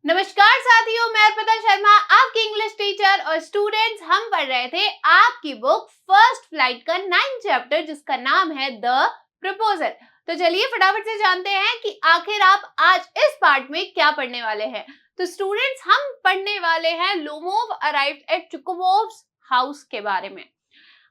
नमस्कार साथियों, मैं अर्पिता शर्मा आपकी इंग्लिश टीचर और स्टूडेंट्स हम पढ़ रहे थे आपकी बुक फर्स्ट फ्लाइट का 9th चैप्टर जिसका नाम है द प्रपोजल। तो चलिए फटाफट से जानते हैं कि आखिर आप आज इस पार्ट में क्या पढ़ने वाले हैं। तो स्टूडेंट्स हम पढ़ने वाले हैं लोमोव अराइव्ड एट चुकोवोव्स हाउस के बारे में।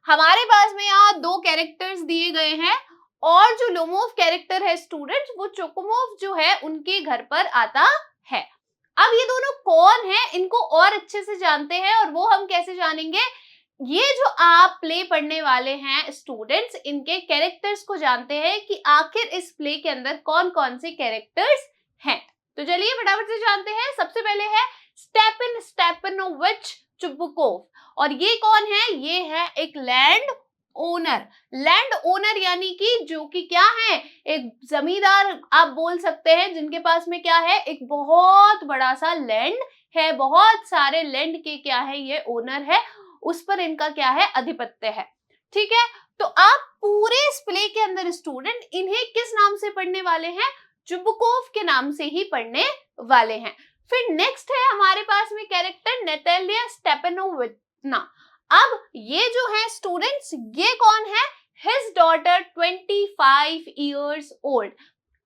हमारे पास में यहाँ दो कैरेक्टर्स दिए गए हैं और जो लोमोव कैरेक्टर है स्टूडेंट्स वो चोकोमोव जो है उनके घर पर आता है। अब ये दोनों कौन है इनको और अच्छे से जानते हैं और वो हम कैसे जानेंगे। ये जो आप प्ले पढ़ने वाले हैं स्टूडेंट्स इनके कैरेक्टर्स को जानते हैं कि आखिर इस प्ले के अंदर कौन कौन से कैरेक्टर्स हैं। तो चलिए फटाफट से जानते हैं। सबसे पहले है स्टेपन स्टेपनोविच चुबुकोव और ये कौन है, ये है एक लैंड ओनर। लैंड ओनर यानी कि जो कि क्या है, एक जमींदार आप बोल सकते हैं, जिनके पास में क्या है, एक बहुत बड़ा सा लैंड है, बहुत सारे लैंड के क्या है ये ओनर है, उस पर इनका क्या है आधिपत्य है। ठीक है, तो आप पूरे इस प्ले के अंदर स्टूडेंट इन्हें किस नाम से पढ़ने वाले हैं, चुबुकोव के नाम से ही पढ़ने वाले हैं। फिर नेक्स्ट है हमारे पास में कैरेक्टर नेतालिया स्टेपनोविना। अब ये जो है स्टूडेंट्स ये कौन है, हिज डॉटर 25 years old।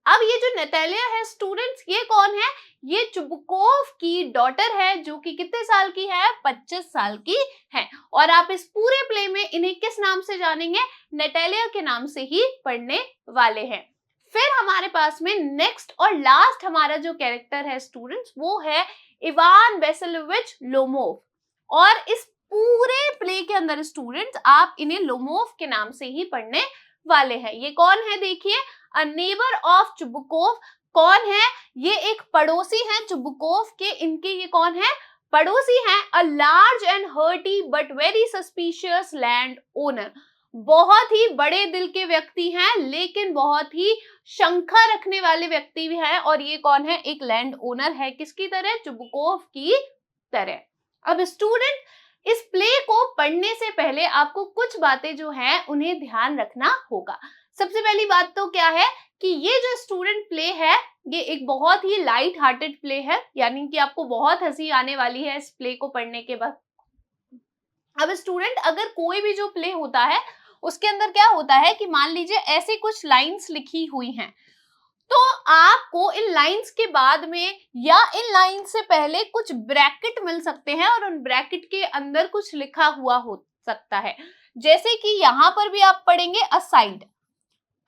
अब ये जो नेतालिया है स्टूडेंट्स ये कौन है, ये चुबुकोव की डॉटर है जो कि कितने साल की है, 25 साल की है। और आप इस पूरे प्ले में इन्हें किस नाम से जानेंगे, नेतालिया के नाम से ही पढ़ने वाले हैं। फिर हमारे पास में नेक्स्ट और लास्ट हमारा जो कैरेक्टर है स्टूडेंट्स वो है इवान वेसेलोविच लोमोव और इस पूरे प्ले के अंदर स्टूडेंट्स आप इन्हें लोमोव के नाम से ही पढ़ने वाले हैं। ये कौन है देखिए, अ नेबर ऑफ चुबुकोव। कौन है, ये एक पड़ोसी हैं चुबुकोव के, इनके ये कौन है, पड़ोसी हैं। A large and hearty but very suspicious land owner. बहुत ही बड़े दिल के व्यक्ति हैं लेकिन बहुत ही शंका रखने वाले व्यक्ति भी हैं और ये कौन है, एक लैंड ओनर है, किसकी तरह, चुबुकोव की तरह। अब स्टूडेंट इस प्ले को पढ़ने से पहले आपको कुछ बातें जो हैं उन्हें ध्यान रखना होगा। सबसे पहली बात तो क्या है कि ये जो स्टूडेंट प्ले है ये एक बहुत ही लाइट हार्टेड प्ले है, यानी कि आपको बहुत हंसी आने वाली है इस प्ले को पढ़ने के बाद। अब स्टूडेंट अगर कोई भी जो प्ले होता है उसके अंदर क्या होता है कि मान लीजिए ऐसी कुछ लाइंस लिखी हुई हैं, तो आपको इन लाइंस के बाद में या इन लाइन से पहले कुछ ब्रैकेट मिल सकते हैं और उन ब्रैकेट के अंदर कुछ लिखा हुआ हो सकता है। जैसे कि यहाँ पर भी आप पढ़ेंगे असाइड।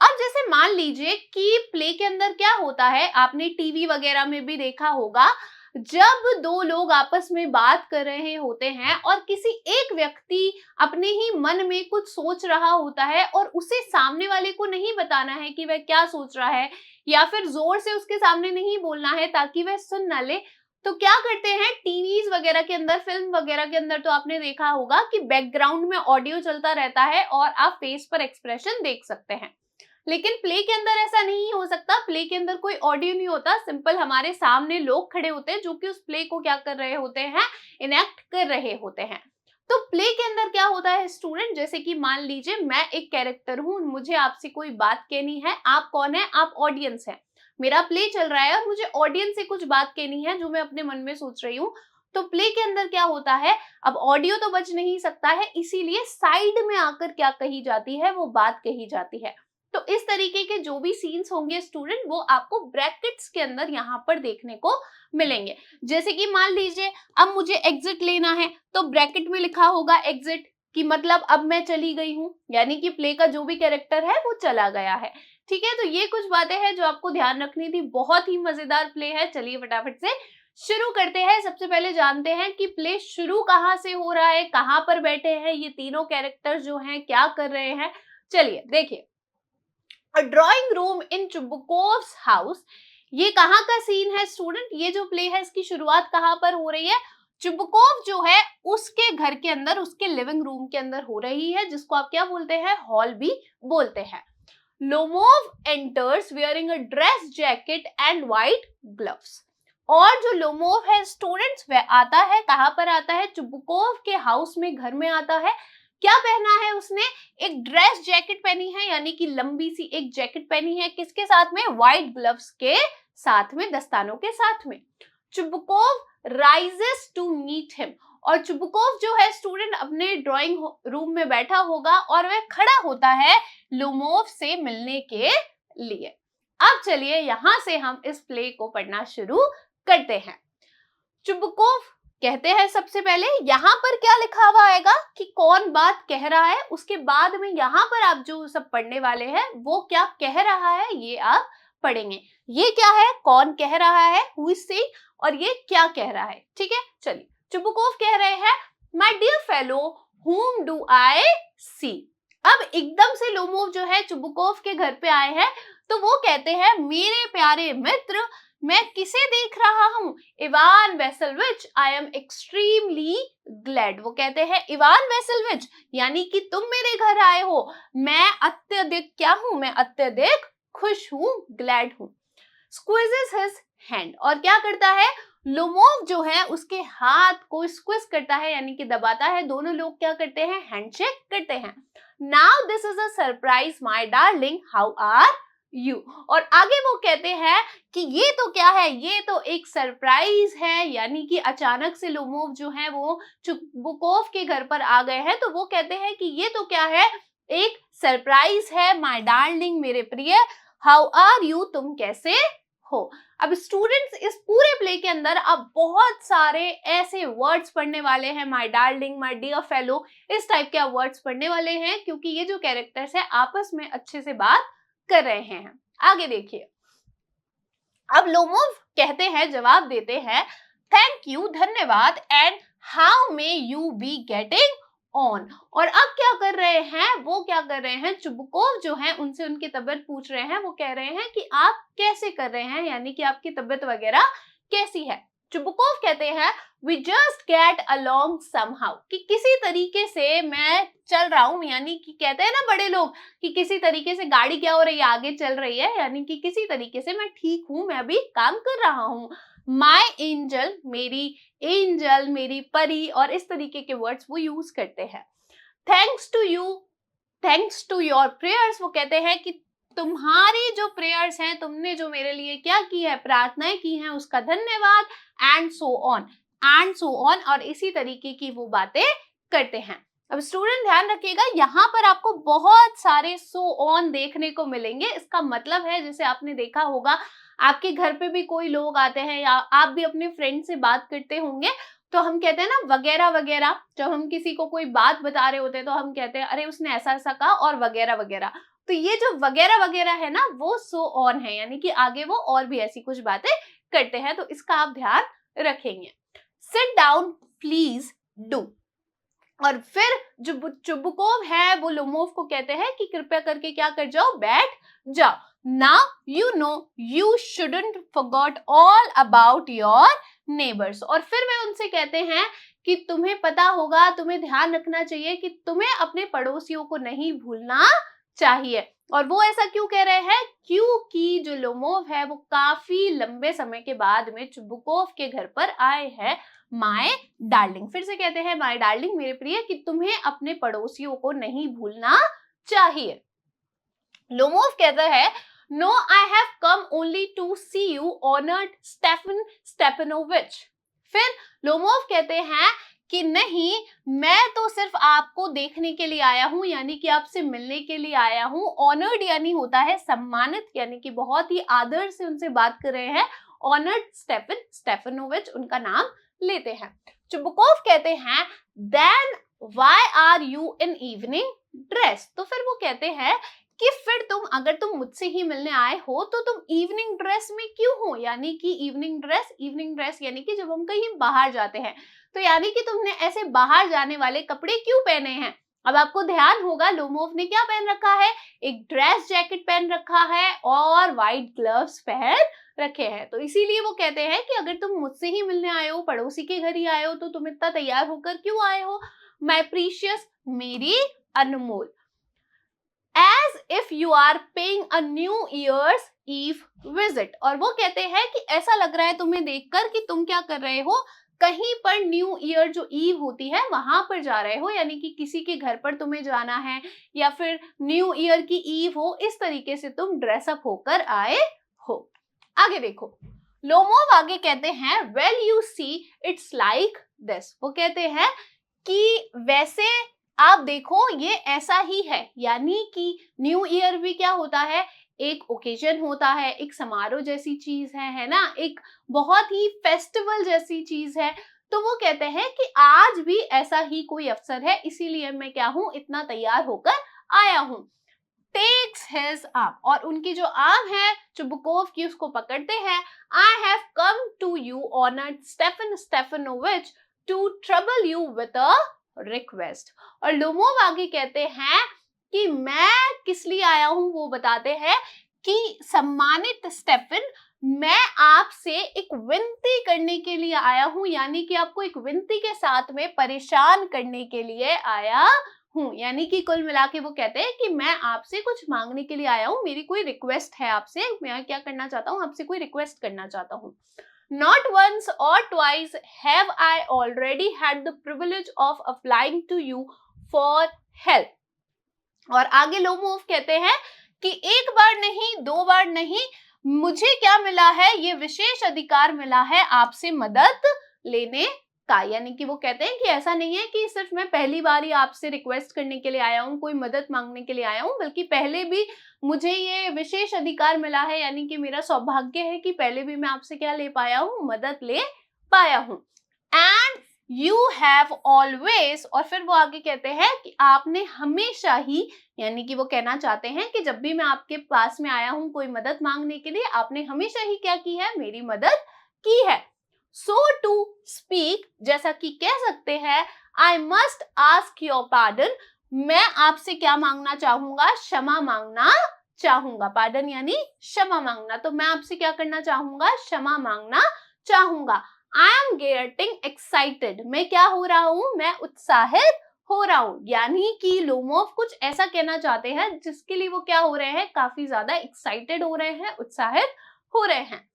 अब जैसे मान लीजिए कि प्ले के अंदर क्या होता है, आपने टीवी वगैरह में भी देखा होगा, जब दो लोग आपस में बात कर रहे होते हैं और किसी एक व्यक्ति अपने ही मन में कुछ सोच रहा होता है और उसे सामने वाले को नहीं बताना है कि वह क्या सोच रहा है या फिर जोर से उसके सामने नहीं बोलना है ताकि वह सुन ना ले, तो क्या करते हैं टीवीज वगैरह के अंदर, फिल्म वगैरह के अंदर तो आपने देखा होगा कि बैकग्राउंड में ऑडियो चलता रहता है और आप फेस पर एक्सप्रेशन देख सकते हैं। लेकिन प्ले के अंदर ऐसा नहीं हो सकता, प्ले के अंदर कोई ऑडियो नहीं होता, सिंपल हमारे सामने लोग खड़े होते हैं जो कि उस प्ले को क्या कर रहे होते हैं, इनेक्ट कर रहे होते हैं। तो प्ले के अंदर क्या होता है स्टूडेंट, जैसे कि मान लीजिए मैं एक कैरेक्टर हूं, मुझे आपसे कोई बात कहनी है, आप कौन है, आप ऑडियंस है, मेरा प्ले चल रहा है और मुझे ऑडियंस से कुछ बात कहनी है जो मैं अपने मन में सोच रही हूँ। तो प्ले के अंदर क्या होता है, अब ऑडियो तो बज नहीं सकता है, इसीलिए साइड में आकर क्या कही जाती है, वो बात कही जाती है। तो इस तरीके के जो भी सीन्स होंगे स्टूडेंट वो आपको ब्रैकेट्स के अंदर यहाँ पर देखने को मिलेंगे। जैसे कि मान लीजिए अब मुझे एग्जिट लेना है तो ब्रैकेट में लिखा होगा एग्जिट, कि मतलब अब मैं चली गई हूँ, यानी कि प्ले का जो भी कैरेक्टर है वो चला गया है। ठीक है, तो ये कुछ बातें हैं जो आपको ध्यान रखनी थी। बहुत ही मजेदार प्ले है। चलिए फटाफट से शुरू करते हैं। सबसे पहले जानते हैं कि प्ले शुरू कहाँ से हो रहा है, कहाँ पर बैठे हैं ये तीनों कैरेक्टर जो हैं, क्या कर रहे हैं। चलिए देखिए, अ ड्राइंग रूम इन चुबुकोव्स हाउस। ये कहाँ का सीन है स्टूडेंट, ये जो प्ले है इसकी शुरुआत कहाँ पर हो रही है, चुबुकोव जो है उसके घर के अंदर, उसके लिविंग रूम के अंदर हो रही है, जिसको आप क्या बोलते हैं, हॉल भी बोलते हैं। Lomov enters wearing a dress jacket and white gloves. और जो लोमोव है स्टूडेंट्स वह आता है, कहाँ पर आता है, चुबुकोव के हाउस में, घर में आता है। क्या पहना है उसने, एक ड्रेस जैकेट पहनी है, यानी कि लंबी सी एक जैकेट पहनी है, किसके साथ में, व्हाइट ग्लव्स के साथ में, दस्तानों के साथ में। Chubukov rises to meet him, और चुबुकोव जो है स्टूडेंट अपने ड्राइंग रूम में बैठा होगा और वह खड़ा होता है लोमोव से मिलने के लिए। अब चलिए यहां से हम इस प्ले को पढ़ना शुरू करते हैं। चुबुकोव कहते हैं, सबसे पहले यहाँ पर क्या लिखा हुआ आएगा कि कौन बात कह रहा है, उसके बाद में यहाँ पर आप जो सब पढ़ने वाले हैं वो क्या कह रहा है ये आप पढ़ेंगे। ये क्या है, कौन कह रहा है, हु इज सेइंग, और ये क्या कह रहा है। ठीक है, चलिए। चुबुकोव कह रहे हैं, my dear fellow whom do I see। अब एकदम से लोमोव जो है चुबुकोव के घर पे आए हैं, तो वो कहते हैं, मेरे प्यारे मित्र, मैं किसे देख रहा हूं, Ivan Vasilievich, I am extremely glad. वो कहते हैं इवान वेसेलविच यानी कि तुम मेरे घर आए हो, मैं अत्यधिक क्या हूं, मैं अत्यधिक खुश हूं, ग्लैड हूं। स्क्वीजेस हिज हैंड, और क्या करता है, लोमोव जो है उसके हाथ को स्क्विज करता है यानी कि दबाता है। दोनों लोग क्या करते हैं, हैंडशेक करते हैं। Now this is a surprise my darling, how are you. और आगे वो कहते हैं कि ये तो क्या है, ये तो एक सरप्राइज है, यानी कि अचानक से लोमोव जो है वो चुबुकोव के घर पर आ गए हैं, तो वो कहते हैं कि ये तो क्या है, एक सरप्राइज है, माय डार्लिंग, मेरे प्रिय, हाउ आर यू, तुम कैसे हो। अब स्टूडेंट्स इस पूरे प्ले के अंदर आप बहुत सारे ऐसे वर्ड्स पढ़ने वाले हैं, my darling, my dear fellow, इस टाइप के आप वर्ड्स पढ़ने वाले हैं, क्योंकि ये जो कैरेक्टर्स है आपस में अच्छे से बात कर रहे हैं। आगे देखिए, अब लोमोव कहते हैं, जवाब देते हैं, थैंक यू, धन्यवाद, and how may you be getting on. और अब क्या कर रहे हैं, वो क्या कर रहे हैं, चुबुकोव जो है उनसे उनकी तबीयत पूछ रहे हैं। वो कह रहे हैं कि आप कैसे कर रहे हैं, यानी कि आपकी तबीयत वगैरह कैसी है। चुबुकोव कहते हैं, we just get along somehow, कि किसी तरीके से मैं चल रहा हूं, यानी कि कहते हैं ना बड़े लोग कि किसी तरीके से गाड़ी क्या हो रही है, आगे चल रही है, यानी कि किसी तरीके से मैं ठीक हूं, मैं अभी काम कर रहा हूं। माय एंजल, मेरी परी, और इस तरीके के वर्ड्स वो यूज करते हैं। Thanks to you, thanks to your prayers, वो कहते हैं कि तुम्हारी जो प्रेयर्स हैं, तुमने जो मेरे लिए क्या की है, प्रार्थनाएं की हैं, उसका धन्यवाद, एंड सो ऑन, और इसी तरीके की वो बातें करते हैं। अब स्टूडेंट ध्यान रखिएगा, यहाँ पर आपको बहुत सारे सो ऑन देखने को मिलेंगे। इसका मतलब है, जैसे आपने देखा होगा आपके घर पे भी कोई लोग आते हैं या आप भी अपने फ्रेंड से बात करते होंगे, तो हम कहते हैं ना वगैरह वगैरह, जब हम किसी को कोई बात बता रहे होते हैं तो हम कहते हैं अरे उसने ऐसा ऐसा कहा और वगैरह वगैरह। तो ये जो वगैरह वगैरह है ना, वो सो ऑन है, यानी कि आगे वो और भी ऐसी कुछ बातें करते हैं, तो इसका आप ध्यान रखेंगे। सिट डाउन प्लीज डू, और फिर जो चुबुकोव है वो लोमोव को कहते हैं कि कृपया करके क्या कर जाओ, बैठ जाओ। Now you know you shouldn't forgot all about your neighbours, और फिर वे उनसे कहते हैं कि तुम्हें पता होगा, तुम्हें ध्यान रखना चाहिए कि तुम्हें अपने पड़ोसियों को नहीं भूलना चाहिए। और वो ऐसा क्यों कह रहे हैं, क्योंकि जो लोमोव है वो काफी लंबे समय के बाद में चुबुकोव के घर पर आए हैं। माय डार्लिंग, फिर से कहते हैं माय डार्लिंग, मेरे प्रिय, कि तुम्हें अपने पड़ोसियों को नहीं भूलना चाहिए। लोमोव कहता है, no I have come only to see you honoured Stefan Stepanovich. फिर लोमोव कहते हैं कि नहीं, मैं तो सिर्फ आपको देखने के लिए आया हूं, यानी कि आपसे मिलने के लिए आया हूं। ऑनर्ड यानी होता है सम्मानित, यानी कि बहुत ही आदर से उनसे बात कर रहे हैं। ऑनर्ड स्टेफन स्टेफनोविच उनका नाम लेते हैं। चुबुकोव कहते हैं, then why are you in evening dress. तो फिर वो कहते हैं कि फिर अगर तुम मुझसे ही मिलने आए हो तो तुम इवनिंग ड्रेस में क्यों हो, यानी कि इवनिंग ड्रेस यानी कि जब हम कहीं बाहर जाते हैं, तो यानी कि तुमने ऐसे बाहर जाने वाले कपड़े क्यों पहने हैं। अब आपको ध्यान होगा लोमोव ने क्या पहन रखा है, एक ड्रेस जैकेट पहन रखा है और व्हाइट ग्लव्स पहन रखे हैं। तो इसीलिए वो कहते हैं कि अगर तुम मुझसे ही मिलने आए हो, पड़ोसी के घर ही आए हो, तो तुम इतना तैयार होकर क्यों आए हो, माय प्रीशियस, मेरी अनमोल, as if you are paying a New Year's Eve visit। और वो कहते हैं कि ऐसा लग रहा है तुम्हें देखकर कि तुम क्या कर रहे हो, कहीं पर न्यू ईयर जो ईव होती है वहां पर जा रहे हो, यानी कि किसी के घर पर तुम्हें जाना है या फिर न्यू ईयर की ईव हो, इस तरीके से तुम ड्रेसअप होकर आए हो। आगे देखो, लोमोव आगे कहते हैं well you see it's like this, वो कहते हैं कि वैसे आप देखो ये ऐसा ही है, यानी कि न्यू ईयर भी क्या होता है, एक ओकेजन होता है, एक समारोह जैसी चीज है ना, एक बहुत ही फेस्टिवल जैसी चीज है। तो वो कहते हैं कि आज भी ऐसा ही कोई अवसर है, इसीलिए मैं क्या हूं, इतना तैयार होकर आया हूं। टेक्स हिज आर्म, और उनकी जो आर्म है चुबुकोव की उसको पकड़ते हैं। I have come to you honoured Stepan Stepanovich to trouble you with a request. और लोमोव आगे कहते हैं कि मैं किस लिए आया हूं, वो बताते हैं कि सम्मानित स्टेफन, मैं आपसे एक विनती करने के लिए आया हूं, यानी कि आपको एक विनती के साथ में परेशान करने के लिए आया हूँ। यानी कि कुल मिला के वो कहते हैं कि मैं आपसे कुछ मांगने के लिए आया हूँ, मेरी कोई रिक्वेस्ट है आपसे, मैं क्या करना चाहता हूँ, आपसे कोई रिक्वेस्ट करना चाहता हूँ। Not once or twice have I already had the privilege of applying to you for help. और आगे लोमोव कहते हैं कि एक बार नहीं, दो बार नहीं, मुझे क्या मिला है, ये विशेष अधिकार मिला है आपसे मदद लेने का। यानी कि वो कहते हैं कि ऐसा नहीं है कि सिर्फ मैं पहली बार ही आपसे रिक्वेस्ट करने के लिए आया हूँ, कोई मदद मांगने के लिए आया हूँ, बल्कि पहले भी मुझे ये विशेष अधिकार मिला है, यानी कि मेरा सौभाग्य है कि पहले भी मैं आपसे क्या ले पाया हूँ, मदद ले पाया हूँ। एंड यू हैव ऑलवेज, और फिर वो आगे कहते हैं कि आपने हमेशा ही, यानी कि वो कहना चाहते हैं कि जब भी मैं आपके पास में आया हूं कोई मदद मांगने के लिए, आपने हमेशा ही क्या की है, मेरी मदद की है। सो टू स्पीक, जैसा कि कह सकते हैं, I must ask your pardon, मैं आपसे क्या मांगना चाहूंगा, क्षमा मांगना चाहूंगा। पार्डन यानी क्षमा मांगना, तो मैं आपसे क्या करना चाहूंगा, क्षमा मांगना चाहूंगा। आई एम गेटिंग एक्साइटेड, मैं क्या हो रहा हूं, मैं उत्साहित हो रहा हूं। यानी कि लोमोव कुछ ऐसा कहना चाहते हैं जिसके लिए वो क्या हो रहे हैं, काफी ज्यादा एक्साइटेड हो रहे हैं, उत्साहित हो रहे हैं।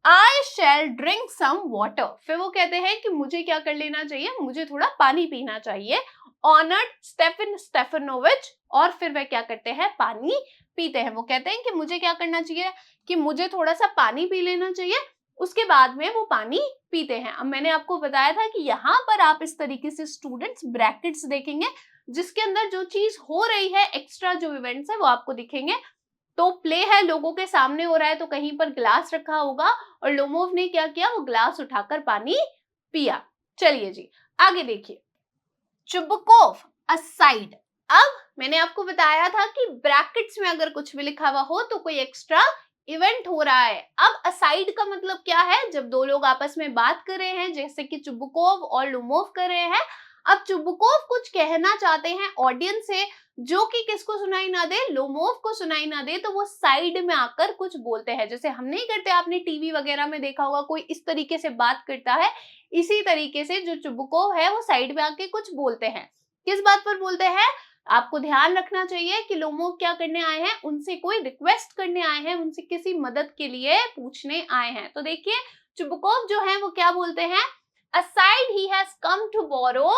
आई शैल ड्रिंक सम वाटर, फिर वो कहते हैं कि मुझे क्या कर लेना चाहिए, मुझे थोड़ा पानी पीना चाहिए। ऑनर्ड स्टेफन स्टेफनोविच, और फिर वे क्या करते हैं, पानी पीते हैं। वो कहते हैं कि मुझे क्या करना चाहिए, कि मुझे थोड़ा सा पानी पी लेना चाहिए, उसके बाद में वो पानी पीते हैं। अब मैंने आपको बताया था कि यहाँ पर आप इस तरीके से स्टूडेंट्स ब्रैकेट्स देखेंगे, जिसके अंदर जो चीज हो रही है, एक्स्ट्रा जो इवेंट्स है वो आपको दिखेंगे। तो प्ले है, लोगों के सामने हो रहा है, तो कहीं पर ग्लास रखा होगा और लोमोव ने क्या किया, वो ग्लास उठाकर पानी पिया। चलिए जी आगे देखिए, चुबुकोव असाइड। अब मैंने आपको बताया था कि ब्रैकेट्स में अगर कुछ भी लिखा हुआ हो तो कोई एक्स्ट्रा इवेंट हो रहा है। अब असाइड का मतलब क्या है, जब दो लोग आपस में बात कर रहे हैं, जैसे कि चुबुकोव और लोमोव कर रहे हैं। अब चुबुकोव कुछ कहना चाहते हैं ऑडियंस से, जो कि किसको सुनाई ना दे, लोमोव को सुनाई ना दे, तो वो साइड में आकर कुछ बोलते हैं। जैसे हम नहीं करते, आपने टीवी वगैरह में देखा होगा, कोई इस तरीके से बात करता है, इसी तरीके से जो चुबुकोव है वो साइड में आके कुछ बोलते हैं। किस बात पर बोलते हैं, आपको ध्यान रखना चाहिए कि लोमोव क्या करने आए हैं, उनसे कोई रिक्वेस्ट करने आए हैं, उनसे किसी मदद के लिए पूछने आए हैं। तो देखिए चुबुकोव जो है वो क्या बोलते हैं, aside he has come to borrow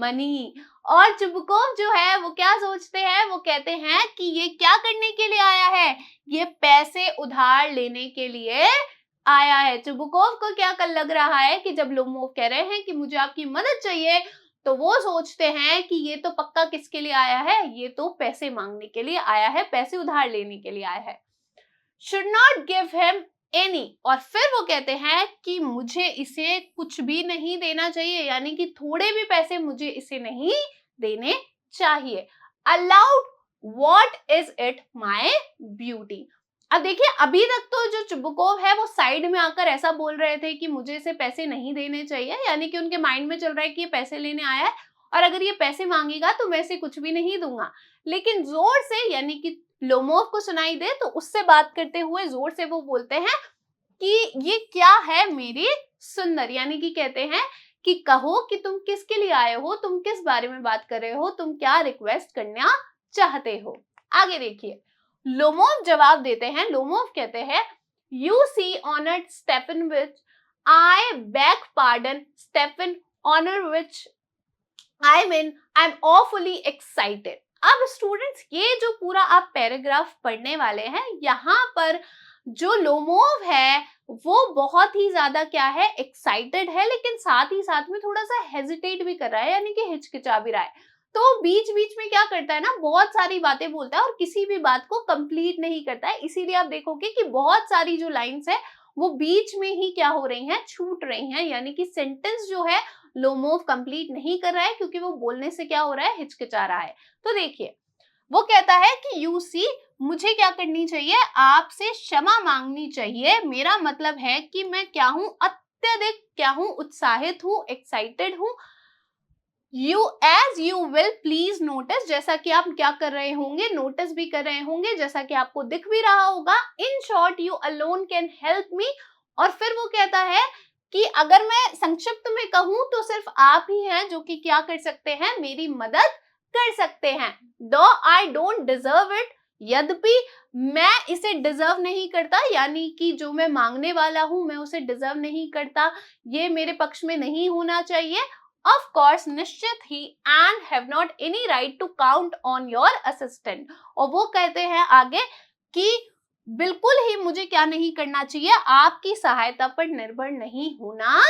money. और चुबुकोव जो है वो क्या सोचते हैं, वो कहते हैं कि ये क्या करने के लिए आया है, ये पैसे उधार लेने के लिए आया है। चुबुकोव को क्या कर लग रहा है कि जब लोमोव कह रहे हैं कि मुझे आपकी मदद चाहिए, तो वो सोचते हैं कि ये तो पक्का किसके लिए आया है, ये तो पैसे मांगने के लिए आया है, पैसे उधार लेने के लिए आया है। Should not give him any, और फिर वो कहते हैं कि मुझे इसे कुछ भी नहीं देना चाहिए, यानी कि थोड़े भी पैसे मुझे इसे नहीं देने चाहिए। Allowed what is it my beauty. अब देखिए अभी तक तो जो चुबुकोव है वो साइड में आकर ऐसा बोल रहे थे कि मुझे इसे पैसे नहीं देने चाहिए, यानी कि उनके माइंड में चल रहा है कि ये पैसे लेने आया है और अगर ये पैसे मांगेगा तो मैं इसे कुछ भी नहीं दूंगा। लेकिन जोर से, यानी कि लोमोव को सुनाई दे तो उससे बात करते हुए जोर से वो बोलते हैं कि ये क्या है मेरी सुंदर, यानी कि कहते हैं कि कहो कि तुम किसके लिए आए हो, तुम किस बारे में बात कर रहे हो, तुम क्या रिक्वेस्ट करना चाहते हो। आगे देखिए लोमोव जवाब देते हैं। लोमोव कहते हैं, you see honoured Stepan vitch I beg pardon Stepan, honour vitch I mean I am awfully excited. अब स्टूडेंट्स ये जो पूरा आप पैराग्राफ पढ़ने वाले हैं, यहाँ पर जो लोमोव है वो बहुत ही ज्यादा क्या है, एक्साइटेड है, लेकिन साथ ही साथ में थोड़ा सा हेजिटेट भी कर रहा है, यानी कि हिचकिचा भी रहा है। तो बीच बीच में क्या करता है ना, बहुत सारी बातें बोलता है और किसी भी बात को कंप्लीट नहीं करता है। इसीलिए आप देखोगे कि बहुत सारी जो लाइंस है वो बीच में ही क्या हो रही हैं, छूट रही हैं, यानी कि सेंटेंस जो है लोमोव कंप्लीट नहीं कर रहा है, क्योंकि वो बोलने से क्या हो रहा है, हिचकिचा रहा है। तो देखिए वो कहता है कि यू सी, मुझे क्या करनी चाहिए, आपसे क्षमा मांगनी चाहिए। मेरा मतलब है कि मैं क्या हूं, अत्यधिक क्या हूं, उत्साहित हूं, एक्साइटेड हूं। यू विल प्लीज नोटिस, जैसा कि आप क्या कर रहे होंगे, नोटिस भी कर रहे होंगे, जैसा कि आपको दिख भी रहा होगा। In short you alone can help me. और फिर वो कहता है कि अगर मैं संक्षिप्त में कहूं तो सिर्फ आप ही हैं जो कि क्या कर सकते हैं, मेरी मदद कर सकते हैं। दो आई डोंट डिजर्व इट, यद्यपि मैं इसे डिजर्व नहीं करता, यानी कि जो मैं मांगने वाला हूं मैं उसे डिजर्व नहीं करता, ये मेरे पक्ष में नहीं होना चाहिए। ऑफ कोर्स, निश्चित ही, and have not any right to count on your assistant. और वो कहते हैं आगे कि बिल्कुल ही मुझे क्या नहीं करना चाहिए, आपकी सहायता पर निर्भर नहीं होना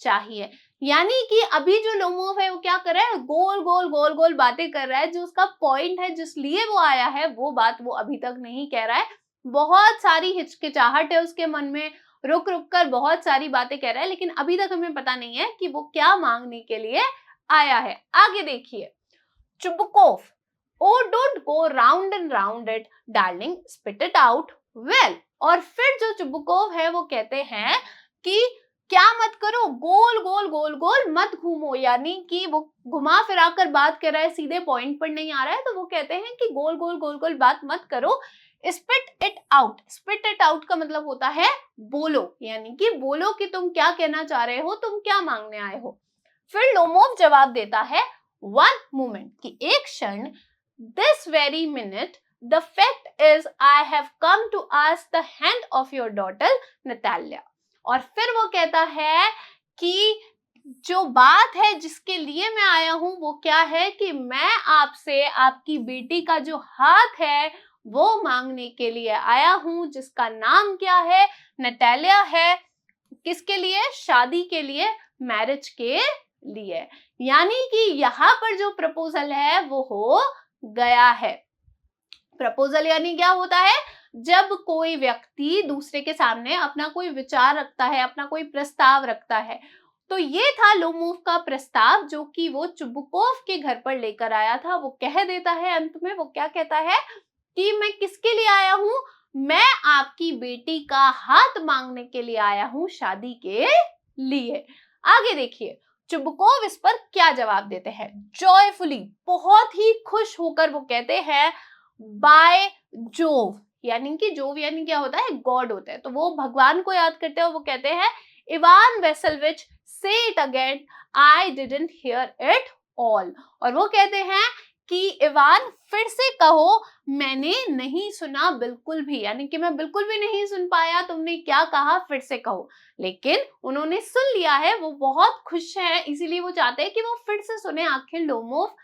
चाहिए। यानी कि अभी जो लोमोव है वो क्या कर रहा है, गोल गोल गोल गोल बातें कर रहा है, जो उसका पॉइंट है, जिस लिए वो आया है वो बात वो अभी तक नहीं कह रहा है। बहुत सारी हिचकिचाहट है उसके मन में, रुक रुक कर बहुत सारी बातें कह रहा है, लेकिन अभी तक हमें पता नहीं है कि वो क्या मांगने के लिए आया है। आगे देखिए, Chubukov, oh don't go round and round it darling, spit it out well. और फिर जो चुबकोव है वो कहते हैं कि क्या मत करो, गोल गोल गोल गोल मत घूमो, यानी कि वो घुमा फिरा कर बात कर रहा है, सीधे पॉइंट पर नहीं आ रहा है। तो वो कहते हैं कि गोल गोल गोल गोल बात मत करो, spit it out. Spit it out का मतलब होता है बोलो, यानी कि बोलो कि तुम क्या कहना चाह रहे हो, तुम क्या मांगने आए हो। फिर लोमोव जवाब देता है, वन मोमेंट, कि एक क्षण, this very minute, the fact is I have come to ask the hand of your daughter Natalia. और फिर वो कहता है कि जो बात है जिसके लिए मैं आया हूं वो क्या है, कि मैं आपसे आपकी बेटी का जो हाथ है वो मांगने के लिए आया हूं, जिसका नाम क्या है, नतालिया है। किसके लिए, शादी के लिए, मैरिज के लिए। यानी कि यहाँ पर जो प्रपोजल है वो हो गया है। प्रपोजल यानी क्या होता है, जब कोई व्यक्ति दूसरे के सामने अपना कोई विचार रखता है, अपना कोई प्रस्ताव रखता है। तो ये था लोमोव का प्रस्ताव, जो कि वो चुबकोव के घर पर लेकर आया था। वो कह देता है अंत में, वो क्या कहता है कि मैं किसके लिए आया हूं, मैं आपकी बेटी का हाथ मांगने के लिए आया हूं, शादी के लिए। आगे देखिए, चुबकोव इस पर क्या जवाब देते हैं, जॉयफुली, बहुत ही खुश होकर वो कहते हैं, बाय जोव, यानी कि जोव यानी क्या होता है, गॉड होता है। तो वो भगवान को याद करते हैं और वो कहते हैं, इवान वेसलविच, से it again, I didn't here it all. और वो कहते हैं कि इवान, फिर से कहो, मैंने नहीं सुना बिल्कुल भी, यानी कि मैं बिल्कुल भी नहीं सुन पाया, तुमने क्या कहा, फिर से कहो। लेकिन उन्होंने सुन लिया है, वो बहुत खुश हैं, इसीलिए वो चाहते हैं कि वो फिर से सुने आखिर लोमोव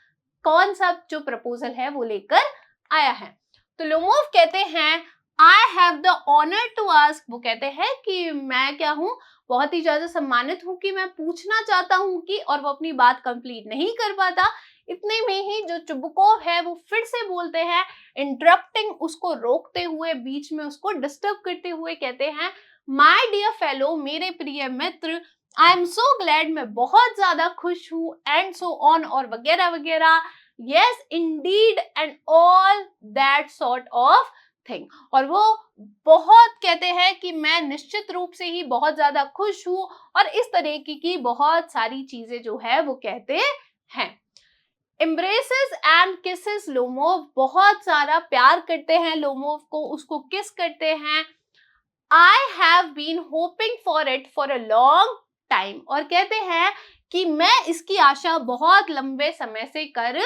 कौन सा जो प्रपोजल है वो लेकर आया है। तो लोमोव कहते हैं, I have the honour to ask, वो कहते हैं कि मैं क्या हूं, बहुत ही ज्यादा सम्मानित हूं कि मैं पूछना चाहता हूं कि, और वो अपनी बात कंप्लीट नहीं कर पाता। इतने में ही जो चुबकोव है वो फिर से बोलते हैं, इंटरप्टिंग, उसको रोकते हुए, बीच में उसको डिस्टर्ब करते हुए कहते हैं, माय डियर फेलो, मेरे प्रिय मित्र, आई एम सो ग्लैड, मैं बहुत ज्यादा खुश हूं, एंड सो ऑन, और वगैरह वगैरह, yes indeed and all that sort of thing। और वो बहुत कहते हैं कि मैं निश्चित रूप से ही बहुत ज्यादा खुश हूं, और इस तरह की बहुत सारी चीजें जो है वो कहते हैं। एम्ब्रेसेस एंड किसेस लोमोव, बहुत सारा प्यार करते हैं लोमोव को, उसको किस करते हैं। I have been hoping for it for a long time, और कहते हैं कि मैं इसकी आशा बहुत लंबे समय से कर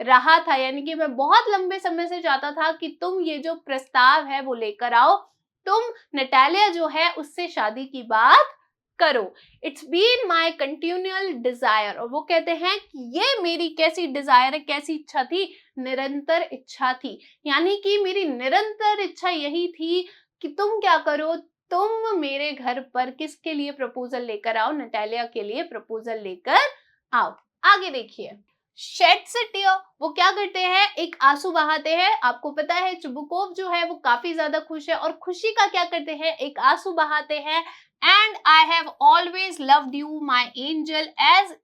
रहा था, यानी कि मैं बहुत लंबे समय से चाहता था कि तुम ये जो प्रस्ताव है वो लेकर आओ, तुम नटालिया जो है उससे शादी की बात करो। It's been my continual desire, और वो कहते हैं कि ये मेरी कैसी डिजायर है, कैसी इच्छा थी, निरंतर इच्छा थी, यानी कि मेरी निरंतर इच्छा यही थी कि तुम क्या करो, तुम मेरे घर पर किसके लिए प्रपोजल लेकर आओ, नटालिया के लिए प्रपोजल लेकर आओ। आगे देखिए, शेड्स अ टीयर, वो क्या करते हैं, एक आंसू बहाते हैं। आपको पता है चुबुकोव जो है वो काफी ज्यादा खुश है और खुशी का क्या करते हैं, एक आंसू बहाते हैं। And I have always loved you my angel as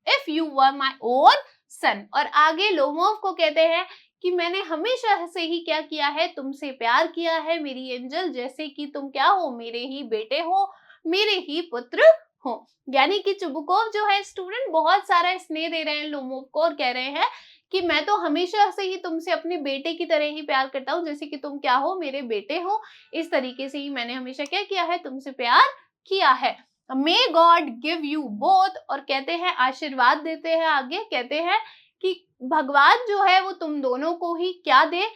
if you were my own son. और आगे लोमोव को कहते हैं कि मैंने हमेशा से ही क्या किया है, तुमसे प्यार किया है मेरी एंजल, जैसे कि तुम क्या हो, मेरे ही बेटे हो, मेरे ही पुत्र हो। यानी कि चुबुकोव जो है स्टूडेंट बहुत सारा स्नेह दे रहे हैं लोमोव को और कह रहे हैं कि मैं तो हमेशा से ही तुमसे अपने बेटे की तरह ही प्यार करता हूँ, जैसे कि तुम क्या हो, मेरे बेटे हो। इस तरीके से ही मैंने हमेशा क्या किया है, तुमसे प्यार किया है। May God give you both, और कहते हैं आशीर्वाद देते हैं, आगे कहते हैं कि भगवान जो है वो तुम दोनों को ही क्या दे,